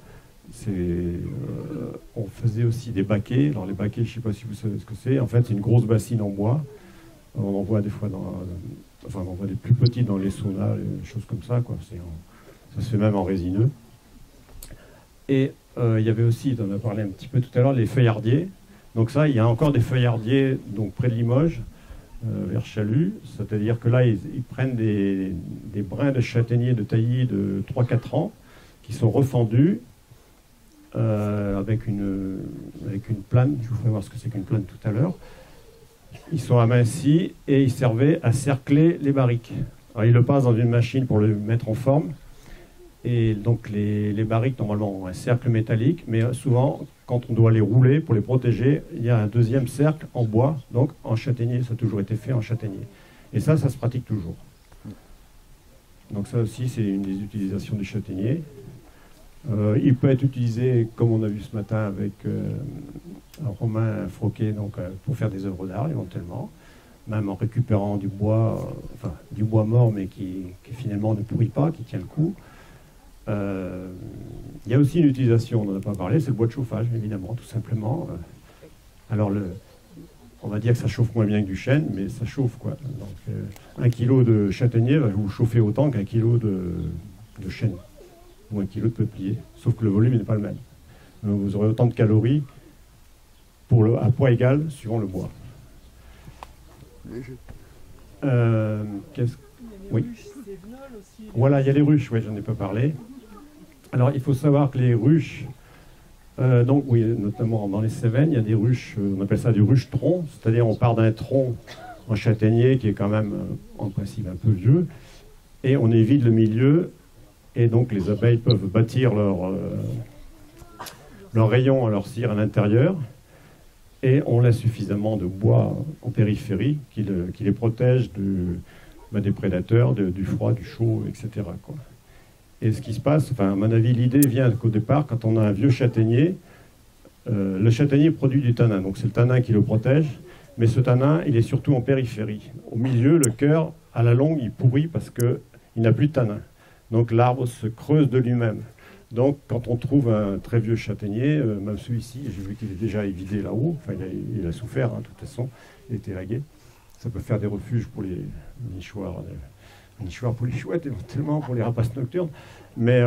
On faisait aussi des baquets. Alors les baquets, je ne sais pas si vous savez ce que c'est. En fait, c'est une grosse bassine en bois. On en voit des fois on en voit des plus petites dans les saunas, des choses comme ça. Quoi. Ça se fait même en résineux. Et il y avait aussi, on en a parlé un petit peu tout à l'heure, les feuillardiers. Donc ça, il y a encore des feuillardiers donc près de Limoges, vers Chalut. C'est-à-dire que là, ils prennent des brins de châtaignier de taillis de 3-4 ans qui sont refendus. Avec une plane, je vous ferai voir ce que c'est qu'une plane tout à l'heure. Ils sont amincis et ils servaient à cercler les barriques. Alors ils le passent dans une machine pour le mettre en forme. Et donc les barriques normalement ont un cercle métallique, mais souvent quand on doit les rouler pour les protéger, il y a un deuxième cercle en bois, donc en châtaignier, ça a toujours été fait en châtaignier. Et ça se pratique toujours. Donc ça aussi c'est une des utilisations du châtaignier. Il peut être utilisé, comme on a vu ce matin avec Romain Froquet, donc, pour faire des œuvres d'art éventuellement, même en récupérant du bois, du bois mort mais qui finalement ne pourrit pas, qui tient le coup. Il y a aussi une utilisation, on n'en a pas parlé, c'est le bois de chauffage évidemment, tout simplement. Alors on va dire que ça chauffe moins bien que du chêne, mais ça chauffe quoi. Donc 1 kilo de châtaignier va vous chauffer autant qu'1 kilo de chêne. Ou 1 kilo de peuplier, sauf que le volume n'est pas le même. Donc vous aurez autant de calories à poids égal suivant le bois. Oui. Voilà, il y a les ruches, oui, j'en ai pas parlé. Alors il faut savoir que les ruches, Donc oui, notamment dans les Cévennes, il y a des ruches, on appelle ça du ruche-tronc, c'est-à-dire on part d'un tronc en châtaignier qui est quand même en principe un peu vieux, et on évite le milieu, et donc les abeilles peuvent bâtir leur rayon à leur cire à l'intérieur, et on laisse suffisamment de bois en périphérie qui les protège des prédateurs, du froid, du chaud, etc., quoi. Et ce qui se passe, enfin, à mon avis, l'idée vient qu'au départ, quand on a un vieux châtaignier, le châtaignier produit du tanin. Donc c'est le tanin qui le protège, mais ce tanin, il est surtout en périphérie. Au milieu, le cœur, à la longue, il pourrit parce qu'il n'a plus de tanin. Donc l'arbre se creuse de lui-même. Donc quand on trouve un très vieux châtaignier, même celui-ci, j'ai vu qu'il est déjà évidé là-haut, enfin il a souffert, hein, de toute façon, il était élagué. Ça peut faire des refuges pour les nichoirs. Un nichoir pour les chouettes, éventuellement, pour les rapaces nocturnes. Mais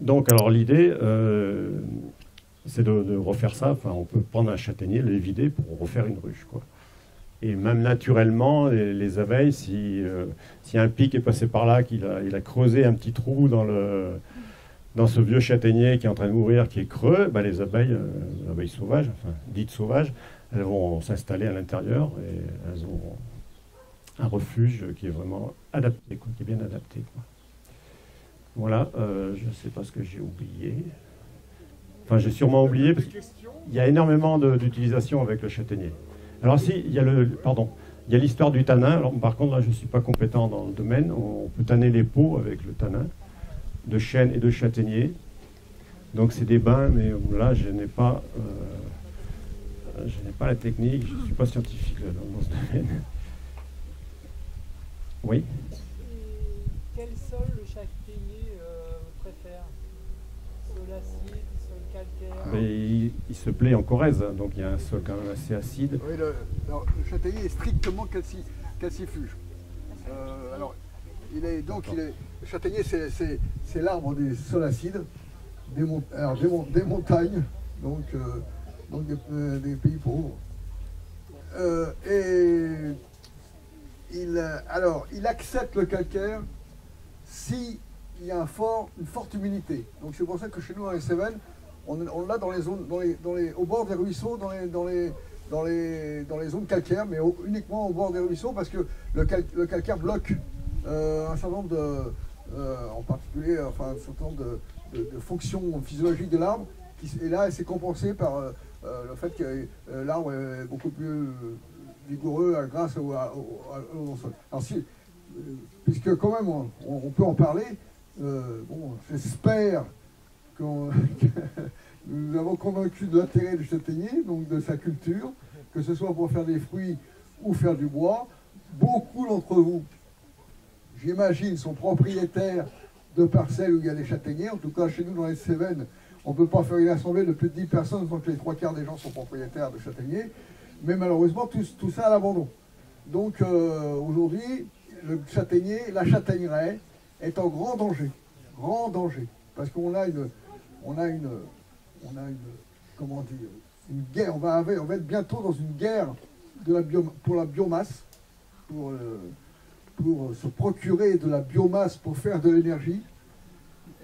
donc, alors l'idée, c'est de refaire ça. Enfin, on peut prendre un châtaignier, le vider pour refaire une ruche, quoi. Et même naturellement, les abeilles, si un pic est passé par là, qu'il a creusé un petit trou dans ce vieux châtaignier qui est en train de mourir, qui est creux, ben les abeilles sauvages, enfin dites sauvages, elles vont s'installer à l'intérieur et elles ont un refuge qui est vraiment adapté, quoi, qui est bien adapté, quoi. Voilà, je ne sais pas ce que j'ai oublié. Enfin, j'ai sûrement oublié, parce qu'il y a énormément d'utilisation avec le châtaignier. Alors si, il y a l'histoire du tanin. Alors, par contre, là, je ne suis pas compétent dans le domaine. On peut tanner les peaux avec le tanin de chêne et de châtaignier. Donc c'est des bains, mais là, je n'ai pas la technique, je ne suis pas scientifique là, dans ce domaine. Oui. Et quel sol le châtaignier préfère? Sol acide, sol calcaire? Mais il se plaît en Corrèze, hein, donc il y a un sol quand même assez acide. Oui, le châtaignier est strictement calcifuge. Le châtaignier, c'est l'arbre des sols acides, des montagnes, donc des pays pauvres. Il accepte le calcaire s'il y a une forte humidité. Donc c'est pour ça que chez nous dans les Cévennes, on l'a dans les zones, au bord des ruisseaux, dans les zones calcaires, mais uniquement au bord des ruisseaux, parce que le calcaire bloque un certain nombre en particulier, un certain nombre de fonctions physiologiques de l'arbre, et là c'est compensé par le fait que l'arbre est beaucoup plus vigoureux grâce au sol. Alors puisque quand même on peut en parler, j'espère que nous avons convaincu de l'intérêt du châtaignier, donc de sa culture, que ce soit pour faire des fruits ou faire du bois. Beaucoup d'entre vous, j'imagine, sont propriétaires de parcelles où il y a des châtaigniers. En tout cas, chez nous, dans les Cévennes, on ne peut pas faire une assemblée de plus de 10 personnes sans que les 3/4 des gens sont propriétaires de châtaigniers. Mais malheureusement, tout ça à l'abandon. Donc aujourd'hui, le châtaignier, la châtaigneraie est en grand danger. Grand danger. Parce qu'on a une comment dire, une guerre. On va être bientôt dans une guerre pour la biomasse, pour se procurer de la biomasse pour faire de l'énergie.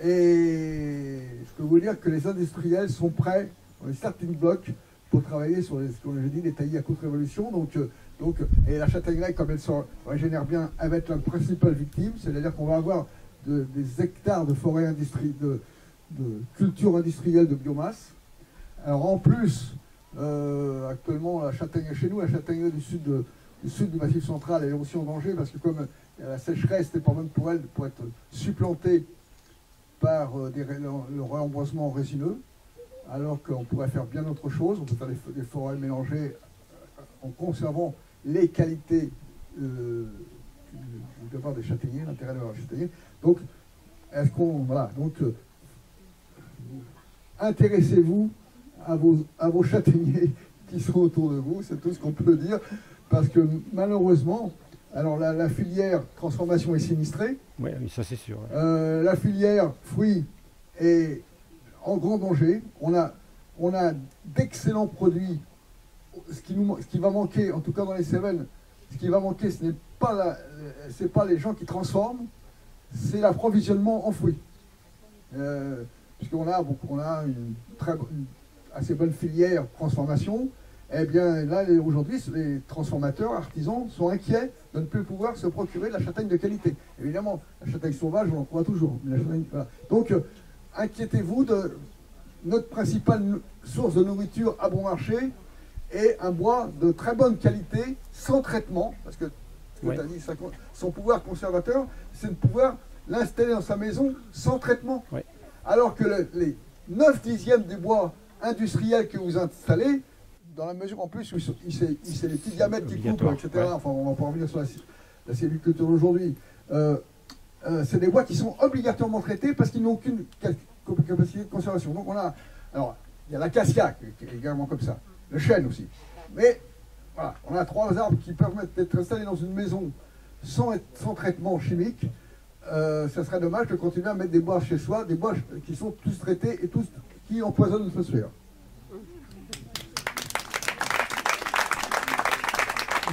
Et je peux vous dire que les industriels sont prêts, dans les starting blocks, pour travailler sur les taillis à courte révolution. Et la châtaigneraie, comme elle se régénère bien, elle va être la principale victime. C'est-à-dire qu'on va avoir des hectares de forêt de culture industrielle de biomasse. Alors en plus, actuellement, chez nous, la châtaigneraie du sud du Massif central, elle est aussi en danger parce que comme la sécheresse n'est pas bonne pour elle, pour être supplantée par le réemboisement résineux, alors qu'on pourrait faire bien autre chose. On peut faire des forêts mélangées en conservant les qualités du devoir des châtaigniers, l'intérêt de leur châtaignier. Donc, intéressez-vous à vos châtaigniers qui sont autour de vous, c'est tout ce qu'on peut dire, parce que malheureusement, alors la filière transformation est sinistrée. Oui, ça c'est sûr. La filière fruits est en grand danger. On a d'excellents produits. Ce qui va manquer, en tout cas dans les Cévennes, ce qui va manquer, ce n'est pas les gens qui transforment, c'est l'approvisionnement en fruits. puisqu'on a, une assez bonne filière transformation, eh bien là aujourd'hui les transformateurs, artisans sont inquiets de ne plus pouvoir se procurer de la châtaigne de qualité. Évidemment, la châtaigne sauvage, on en trouvera toujours. Mais la châtaigne, voilà. Donc inquiétez-vous de notre principale source de nourriture à bon marché est un bois de très bonne qualité, sans traitement, parce que tu as dit, son pouvoir conservateur, c'est de pouvoir l'installer dans sa maison sans traitement. Oui. Alors que les 9/10 du bois industriel que vous installez, dans la mesure en plus où c'est les petits diamètres qui coupent, etc. Ouais. Enfin, on va pas revenir sur la sylviculture d'aujourd'hui. C'est des bois qui sont obligatoirement traités parce qu'ils n'ont aucune capacité de conservation. Donc alors, il y a l'acacia qui est également comme ça, le chêne aussi. Mais voilà, on a 3 arbres qui permettent d'être installés dans une maison sans traitement chimique. Ça serait dommage de continuer à mettre des bois chez soi, des bois qui sont tous traités et tous qui empoisonnent l'atmosphère.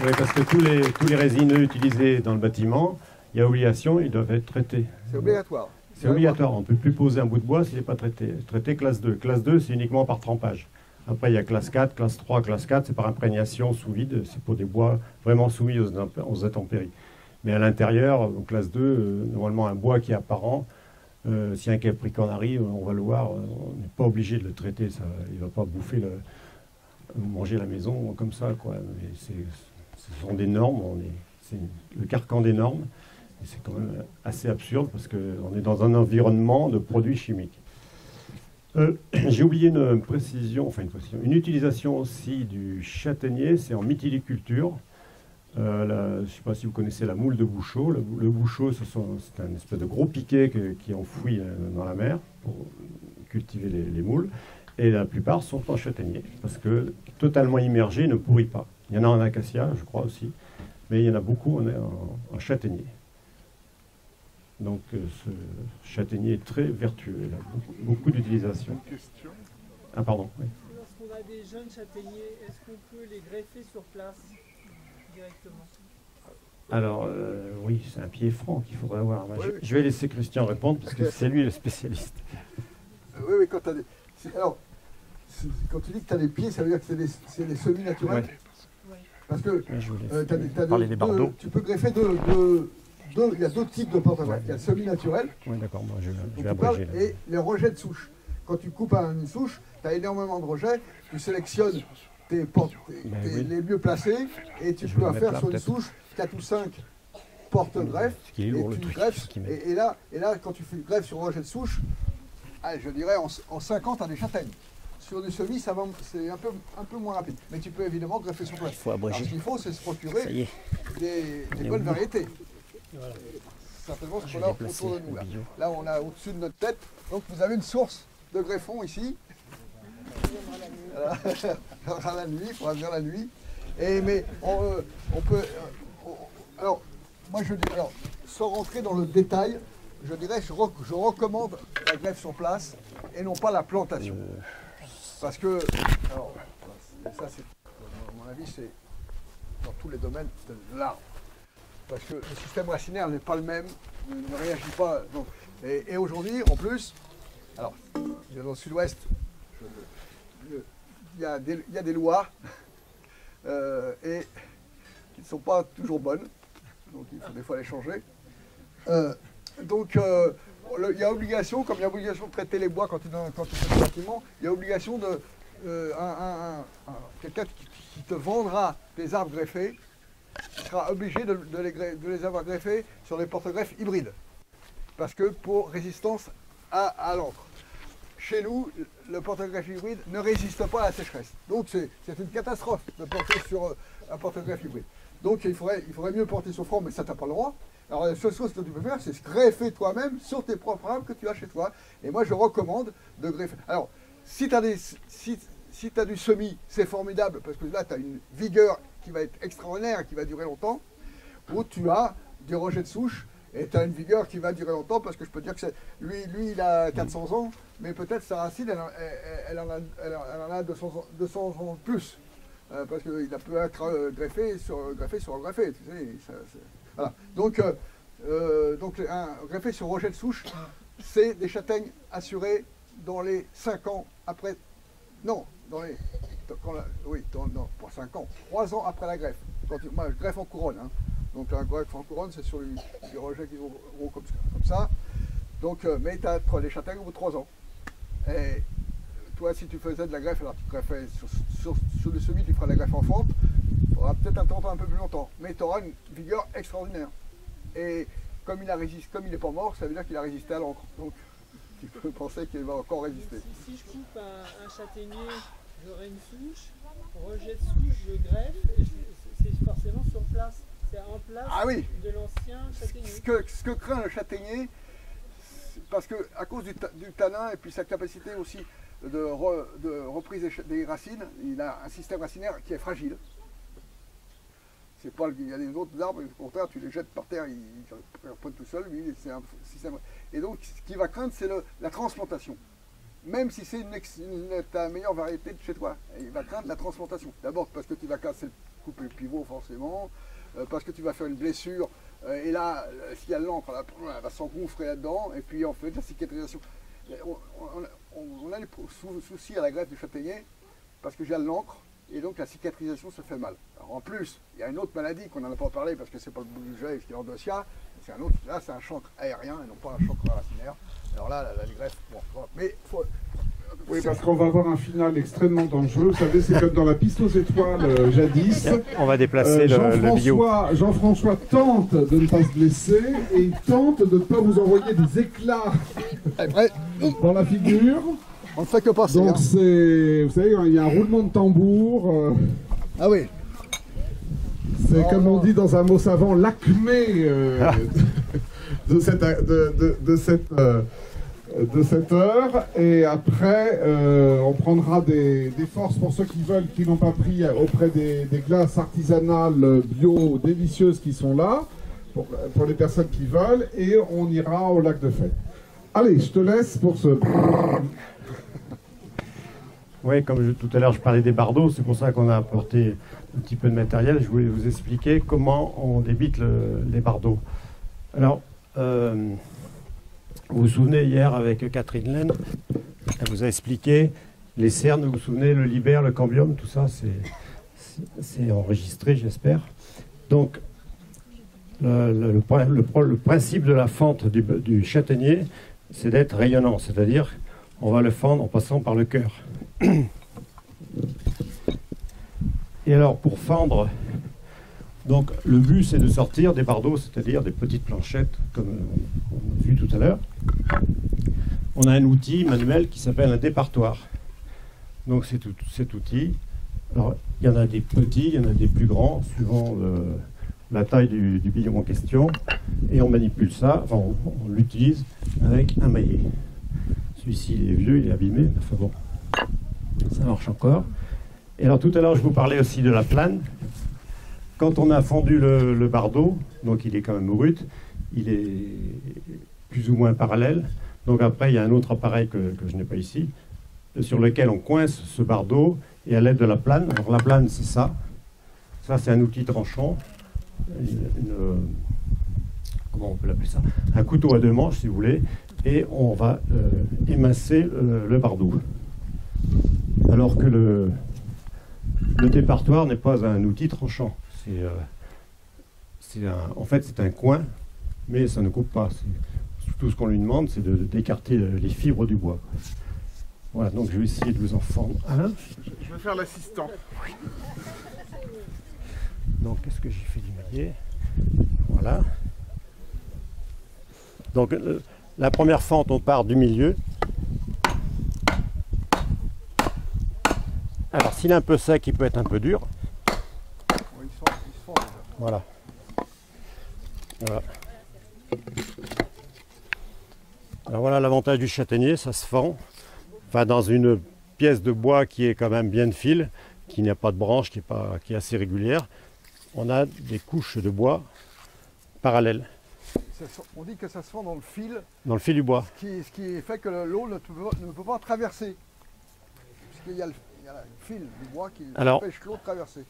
Oui, parce que tous les résineux utilisés dans le bâtiment, il y a obligation, ils doivent être traités. C'est obligatoire. C'est obligatoire, on ne peut plus poser un bout de bois s'il n'est pas traité. Traité classe 2. Classe 2, c'est uniquement par trempage. Après, il y a classe 4, classe 3, classe 4, c'est par imprégnation sous vide, c'est pour des bois vraiment soumis aux intempéries. Mais à l'intérieur, classe 2, normalement un bois qui est apparent, si un capricorne arrive, on va le voir, on n'est pas obligé de le traiter, ça, il ne va pas bouffer manger la maison comme ça, quoi. Mais ce sont des normes, c'est le carcan des normes, et c'est quand même assez absurde parce qu'on est dans un environnement de produits chimiques. J'ai oublié une précision, une utilisation aussi du châtaignier, c'est en mytiliculture. Je ne sais pas si vous connaissez la moule de Bouchot. Le Bouchot, c'est un espèce de gros piquet qui est enfoui dans la mer pour cultiver les moules. Et la plupart sont en châtaignier, parce que totalement immergé ne pourrit pas. Il y en a en acacia, je crois aussi, mais il y en a beaucoup en châtaignier. Donc ce châtaignier est très vertueux, il a beaucoup d'utilisation. Ah pardon, oui. Lorsqu'on a des jeunes châtaigniers, est-ce qu'on peut les greffer sur place directement? Alors, oui, c'est un pied franc qu'il faudrait avoir. Je vais laisser Christian répondre, parce que c'est lui le spécialiste. Oui, quand tu as des... Alors, quand tu dis que tu as des pieds, ça veut dire que c'est des semis naturels. Ouais. Parce que parler des bardeaux. tu peux greffer il y a 2 types de porte-greffes. Il y a le semi naturel, Oui, d'accord, moi je vais abréger. et les rejets de souche. Quand tu coupes une souche, tu as énormément de rejets, tu sélectionnes les mieux placés, et tu peux faire sur une souche 4 ou 5 porte-greffes, et tu greffes, et là, quand tu fais une greffe sur rejet de souche, je dirais en 5 ans, tu as des châtaignes. Sur du semis, c'est un peu moins rapide. Mais tu peux évidemment greffer sur place. Il faut abréger. Ce qu'il faut, c'est se procurer des bonnes variétés. Voilà. Certainement ce qu'on a autour de nous. Là, on a au-dessus de notre tête. Donc, vous avez une source de greffons ici. Voilà. À la nuit, il faudra venir la nuit. Mais on peut... alors, moi, je dis... Alors, sans rentrer dans le détail, je dirais je recommande la greffe sur place et non pas la plantation. Parce que... Alors, ça, c'est... À mon avis, c'est dans tous les domaines de l'arbre. Parce que le système racinaire n'est pas le même, ne réagit pas. Donc, et aujourd'hui, en plus, alors, dans le sud-ouest, il y a des lois et qui ne sont pas toujours bonnes, donc il faut des fois les changer. Donc, il y a obligation, comme il y a obligation de traiter les bois quand tu fais des bâtiments, il y a obligation de quelqu'un qui te vendra des arbres greffés. Tu seras obligé de les avoir greffés sur des porte-greffes hybrides. Parce que pour résistance à l'encre. Chez nous, le porte-greffe hybride ne résiste pas à la sécheresse. Donc c'est une catastrophe de porter sur un porte-greffe hybride. Donc il faudrait mieux porter sur franc, mais ça t'as pas le droit. Alors la seule chose que tu peux faire, c'est greffer toi-même sur tes propres arbres que tu as chez toi. Et moi je recommande de greffer. Alors, si tu as du semis, c'est formidable, parce que là tu as une vigueur qui va être extraordinaire, qui va durer longtemps, ou tu as des rejets de souche, et tu as une vigueur qui va durer longtemps, parce que je peux te dire que lui il a 400 ans, mais peut-être sa racine, elle en a 200 ans de plus, parce qu'il peut être greffé sur un greffé, tu sais, voilà. Donc un greffé sur rejet de souche, c'est des châtaignes assurées dans les 5 ans après. Non, dans les. Oui, non, pas 5 ans, 3 ans après la greffe. Moi, je greffe en couronne. Hein. Donc, un greffe en couronne, c'est sur les rejets qui vont comme ça. Donc, mais tu as les châtaignes au bout de 3 ans. Et toi, si tu faisais de la greffe, alors tu greffais sur le semis, tu feras de la greffe en fente, il faudra peut-être attendre un peu plus longtemps. Mais tu auras une vigueur extraordinaire. Et comme il n'est pas mort, ça veut dire qu'il a résisté à l'encre. Donc, tu peux penser qu'il va encore résister. Si je coupe un châtaignier, j'aurai une souche, rejet de souche, je greffe, et c'est forcément sur place. C'est en place de l'ancien châtaignier. Ce que craint le châtaignier, parce qu'à cause du tanin et puis sa capacité aussi de reprise des racines, il a un système racinaire qui est fragile. C'est pas, il y a des autres arbres, au contraire, tu les jettes par terre, ils reprennent tout seuls, lui, c'est un système. Et donc, ce qu'il va craindre, c'est la transplantation. Même si c'est ta meilleure variété de chez toi, il va craindre la transplantation. D'abord parce que tu vas couper le pivot forcément, parce que tu vas faire une blessure, et là, s'il y a de l'encre, elle va s'engouffrer là-dedans, et puis en fait, la cicatrisation. On a des soucis à la greffe du châtaignier, parce que j'ai de l'encre, et donc la cicatrisation se fait mal. Alors en plus, il y a une autre maladie qu'on n'en a pas parlé, parce que c'est pas le boulet qui est l'endossia, c'est un autre, là c'est un chancre aérien, et non pas un chancre racinaire. Alors là, la greffe, bon, voilà. Mais faut... Oui, parce qu'on va avoir un final extrêmement dangereux. Vous savez, c'est comme dans la piste aux étoiles jadis. On va déplacer le bio. Jean-François tente de ne pas se blesser et il tente de ne pas vous envoyer des éclats dans la figure. On ne fait que passer. Donc c'est, vous savez, il y a un roulement de tambour. Ah oui. C'est comme on dit dans un mot savant, l'acmé de cette heure. Et après, on prendra des forces pour ceux qui veulent, qui n'ont pas pris auprès des glaces artisanales bio délicieuses qui sont là, pour les personnes qui veulent, et on ira au lac de Fête. Allez, je te laisse pour ce... Oui, comme tout à l'heure je parlais des bardeaux, c'est pour ça qu'on a apporté un petit peu de matériel. Je voulais vous expliquer comment on débite les bardeaux. Alors, vous vous souvenez hier avec Catherine Laine, elle vous a expliqué les cernes, vous vous souvenez, le libère, le cambium, tout ça, c'est enregistré, j'espère. Donc, le principe de la fente du châtaignier, c'est d'être rayonnant, c'est-à-dire on va le fendre en passant par le cœur. Et alors, pour fendre, donc le but c'est de sortir des bardeaux, c'est-à-dire des petites planchettes, comme on a vu tout à l'heure. On a un outil manuel qui s'appelle un départoir. Donc cet outil, alors il y en a des petits, il y en a des plus grands, suivant la taille du billon en question, et on manipule ça, enfin on l'utilise avec un maillet. Celui-ci il est vieux, il est abîmé, mais enfin bon, ça marche encore. Et alors tout à l'heure je vous parlais aussi de la plane. Quand on a fondu le bardeau, donc il est quand même brut, il est plus ou moins parallèle. Donc après il y a un autre appareil que je n'ai pas ici, sur lequel on coince ce bardeau, et à l'aide de la plane, alors la plane c'est ça, c'est un outil tranchant, comment on peut l'appeler ça, un couteau à deux manches si vous voulez, et on va émincer le bardeau. Alors que le départoir n'est pas un outil tranchant, en fait c'est un coin, mais ça ne coupe pas. Tout ce qu'on lui demande, c'est d'écarter les fibres du bois. Voilà, donc je vais essayer de vous en fendre un. Je vais faire l'assistant. Oui. Donc, qu'est-ce que j'ai fait du maillet? Voilà. Donc, la première fente, on part du milieu. Alors, s'il est un peu sec, il peut être un peu dur. Il se fond déjà. Voilà. Voilà. Alors voilà l'avantage du châtaignier, ça se fend. Enfin, dans une pièce de bois qui est quand même bien de fil, qui n'a pas de branche, qui est assez régulière, on a des couches de bois parallèles. On dit que ça se fend dans le fil. Dans le fil du bois. Ce qui fait que l'eau ne peut pas traverser. Puisqu'il y a le fil du bois qui empêche l'eau de traverser.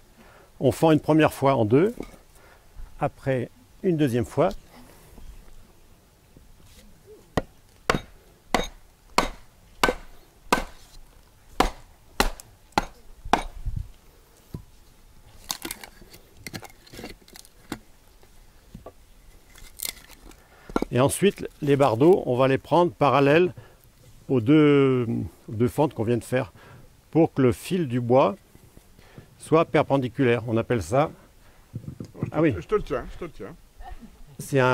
On fend une première fois en deux, après une deuxième fois. Et ensuite, les bardeaux, on va les prendre parallèles aux deux fentes qu'on vient de faire pour que le fil du bois soit perpendiculaire. On appelle ça... Ah oui. Je te le tiens.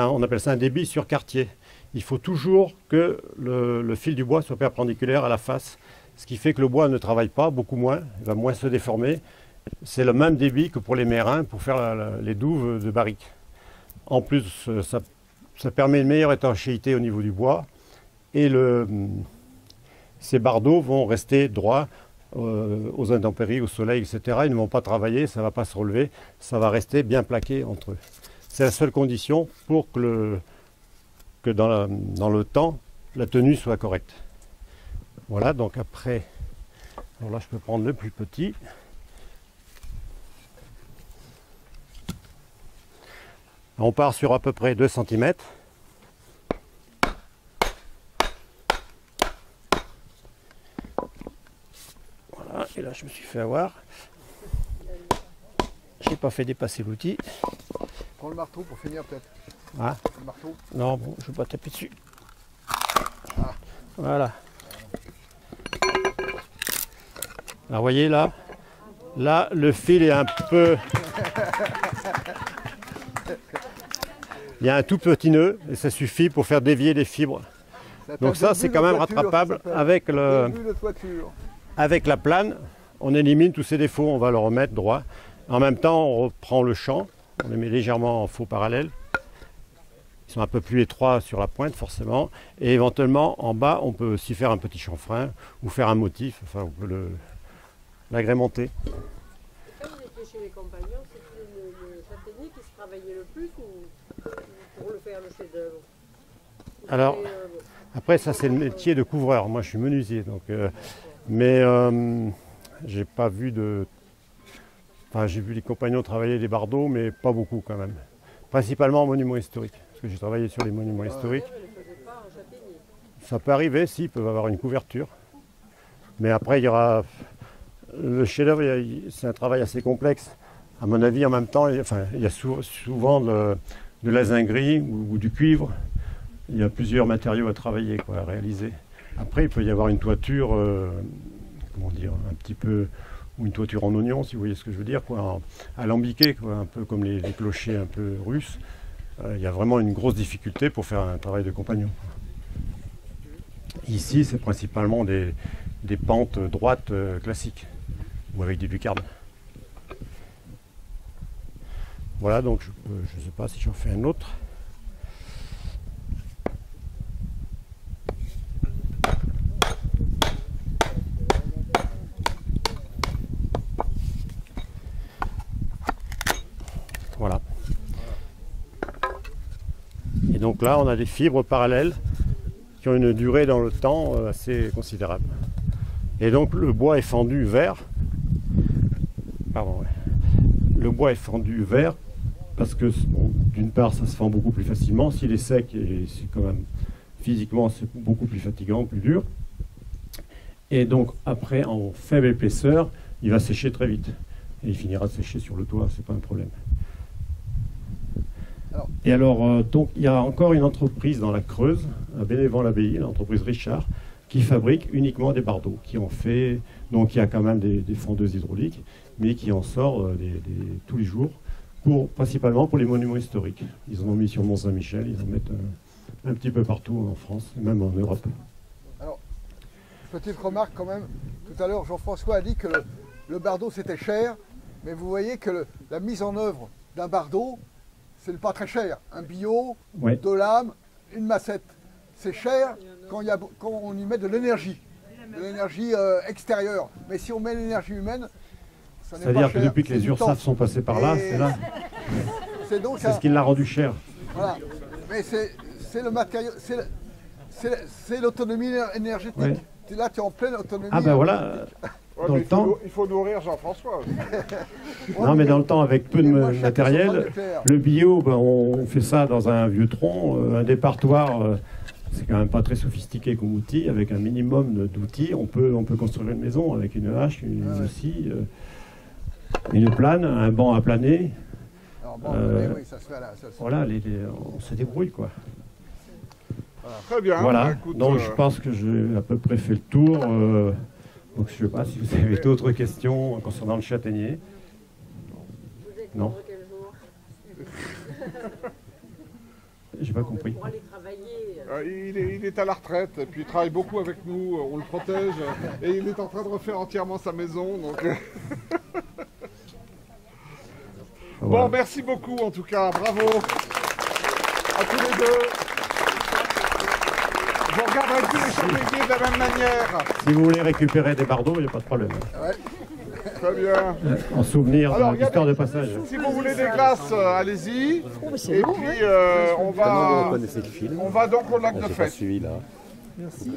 On appelle ça un débit sur quartier. Il faut toujours que le fil du bois soit perpendiculaire à la face, ce qui fait que le bois ne travaille pas, beaucoup moins, il va moins se déformer. C'est le même débit que pour les mérins pour faire les douves de barrique. En plus, ça permet une meilleure étanchéité au niveau du bois et ces bardeaux vont rester droits aux intempéries, au soleil, etc. Ils ne vont pas travailler, ça ne va pas se relever, ça va rester bien plaqué entre eux. C'est la seule condition pour que dans le temps, la tenue soit correcte. Voilà, donc après, alors là je peux prendre le plus petit. On part sur à peu près 2 cm. Voilà, et là je me suis fait avoir. J'ai pas fait dépasser l'outil. Prends le marteau pour finir peut-être. Ah. Le marteau. Non, bon, je ne vais pas taper dessus. Ah. Voilà. Alors vous voyez là, le fil est un peu... Il y a un tout petit nœud et ça suffit pour faire dévier les fibres. Donc ça c'est quand même rattrapable avec la plane. On élimine tous ces défauts, on va le remettre droit. En même temps on reprend le champ, on les met légèrement en faux parallèle. Ils sont un peu plus étroits sur la pointe forcément. Et éventuellement en bas on peut aussi faire un petit chanfrein ou faire un motif, enfin on peut l'agrémenter. Quand vous étiez chez les compagnons, c'était le châtaignier qui se travaillait le plus ou pour le faire le chef-d'œuvre? Alors, après ça c'est le métier de couvreur, moi je suis menuisier, donc, mais j'ai pas vu de... Enfin j'ai vu les compagnons travailler les bardeaux, mais pas beaucoup quand même. Principalement en monuments historiques, parce que j'ai travaillé sur les monuments historiques. Ça peut arriver, si, ils peuvent avoir une couverture. Mais après il y aura... Le chef-d'œuvre, c'est un travail assez complexe. À mon avis, en même temps, il y a souvent de la zinguerie ou du cuivre. Il y a plusieurs matériaux à travailler, à réaliser. Après, il peut y avoir une toiture, comment dire, un petit peu, ou une toiture en oignon, si vous voyez ce que je veux dire, alambiquée, un peu comme les clochers un peu russes. Il y a vraiment une grosse difficulté pour faire un travail de compagnon. Ici, c'est principalement des pentes droites classiques, ou avec des lucarnes. Voilà, donc je ne sais pas si j'en fais un autre. Voilà. Et donc là, on a des fibres parallèles qui ont une durée dans le temps assez considérable. Et donc le bois est fendu vert. Pardon, ouais. Le bois est fendu vert parce que d'une part ça se fend beaucoup plus facilement. S'il est sec, et c'est quand même physiquement c'est beaucoup plus fatigant, plus dur. Et donc après en faible épaisseur, il va sécher très vite. Et il finira de sécher sur le toit, c'est pas un problème. Et alors, donc, il y a encore une entreprise dans la Creuse, à Bénévent-l'Abbaye, l'entreprise Richard, qui fabrique uniquement des bardeaux, qui en fait, donc il y a quand même des fondeuses hydrauliques, mais qui en sort tous les jours, principalement pour les monuments historiques. Ils en ont mis sur Mont-Saint-Michel, ils en mettent un petit peu partout en France, et même en Europe. Alors, petite remarque quand même, tout à l'heure Jean-François a dit que le bardeau c'était cher, mais vous voyez que la mise en œuvre d'un bardeau, c'est pas très cher. Un billot, ouais. 2 lames, une massette. C'est cher quand on y met de l'énergie extérieure. Mais si on met l'énergie humaine, ça n'est pas cher. C'est-à-dire que depuis que les URSAF sont passés par là, c'est là. C'est ce qui l'a rendu cher. Voilà. Mais c'est le matériau, c'est l'autonomie énergétique. Ouais. Là, tu es en pleine autonomie. Ah ben voilà. Ouais, il faut nourrir Jean-François. Non, mais dans le temps, avec peu de matériel, le bio, on fait ça dans un vieux tronc, un départoir, c'est quand même pas très sophistiqué comme outil. Avec un minimum d'outils, on peut construire une maison avec une hache, une scie, une plane, un banc à planer. Alors, oui, ça se fait là. Voilà, on se débrouille, quoi. Très bien. Voilà, Bah, écoute, donc je pense que j'ai à peu près fait le tour. Donc je ne sais pas si vous avez d'autres questions concernant le châtaignier. Vous êtes Non. libre quel jour? J'ai pas compris. Pour aller travailler. il est à la retraite, et puis il travaille beaucoup avec nous, on le protège, et il est en train de refaire entièrement sa maison. Donc... Voilà. Bon, merci beaucoup en tout cas, bravo à tous les deux. Je regarderai tous les châtaigniers de la même manière. Si vous voulez récupérer des bardeaux, il n'y a pas de problème. Ouais. Très bien. En souvenir de l'histoire de passage. Si vous voulez des glaces, allez-y. Et puis on va donc au lac de Fête. Suivi là. Merci.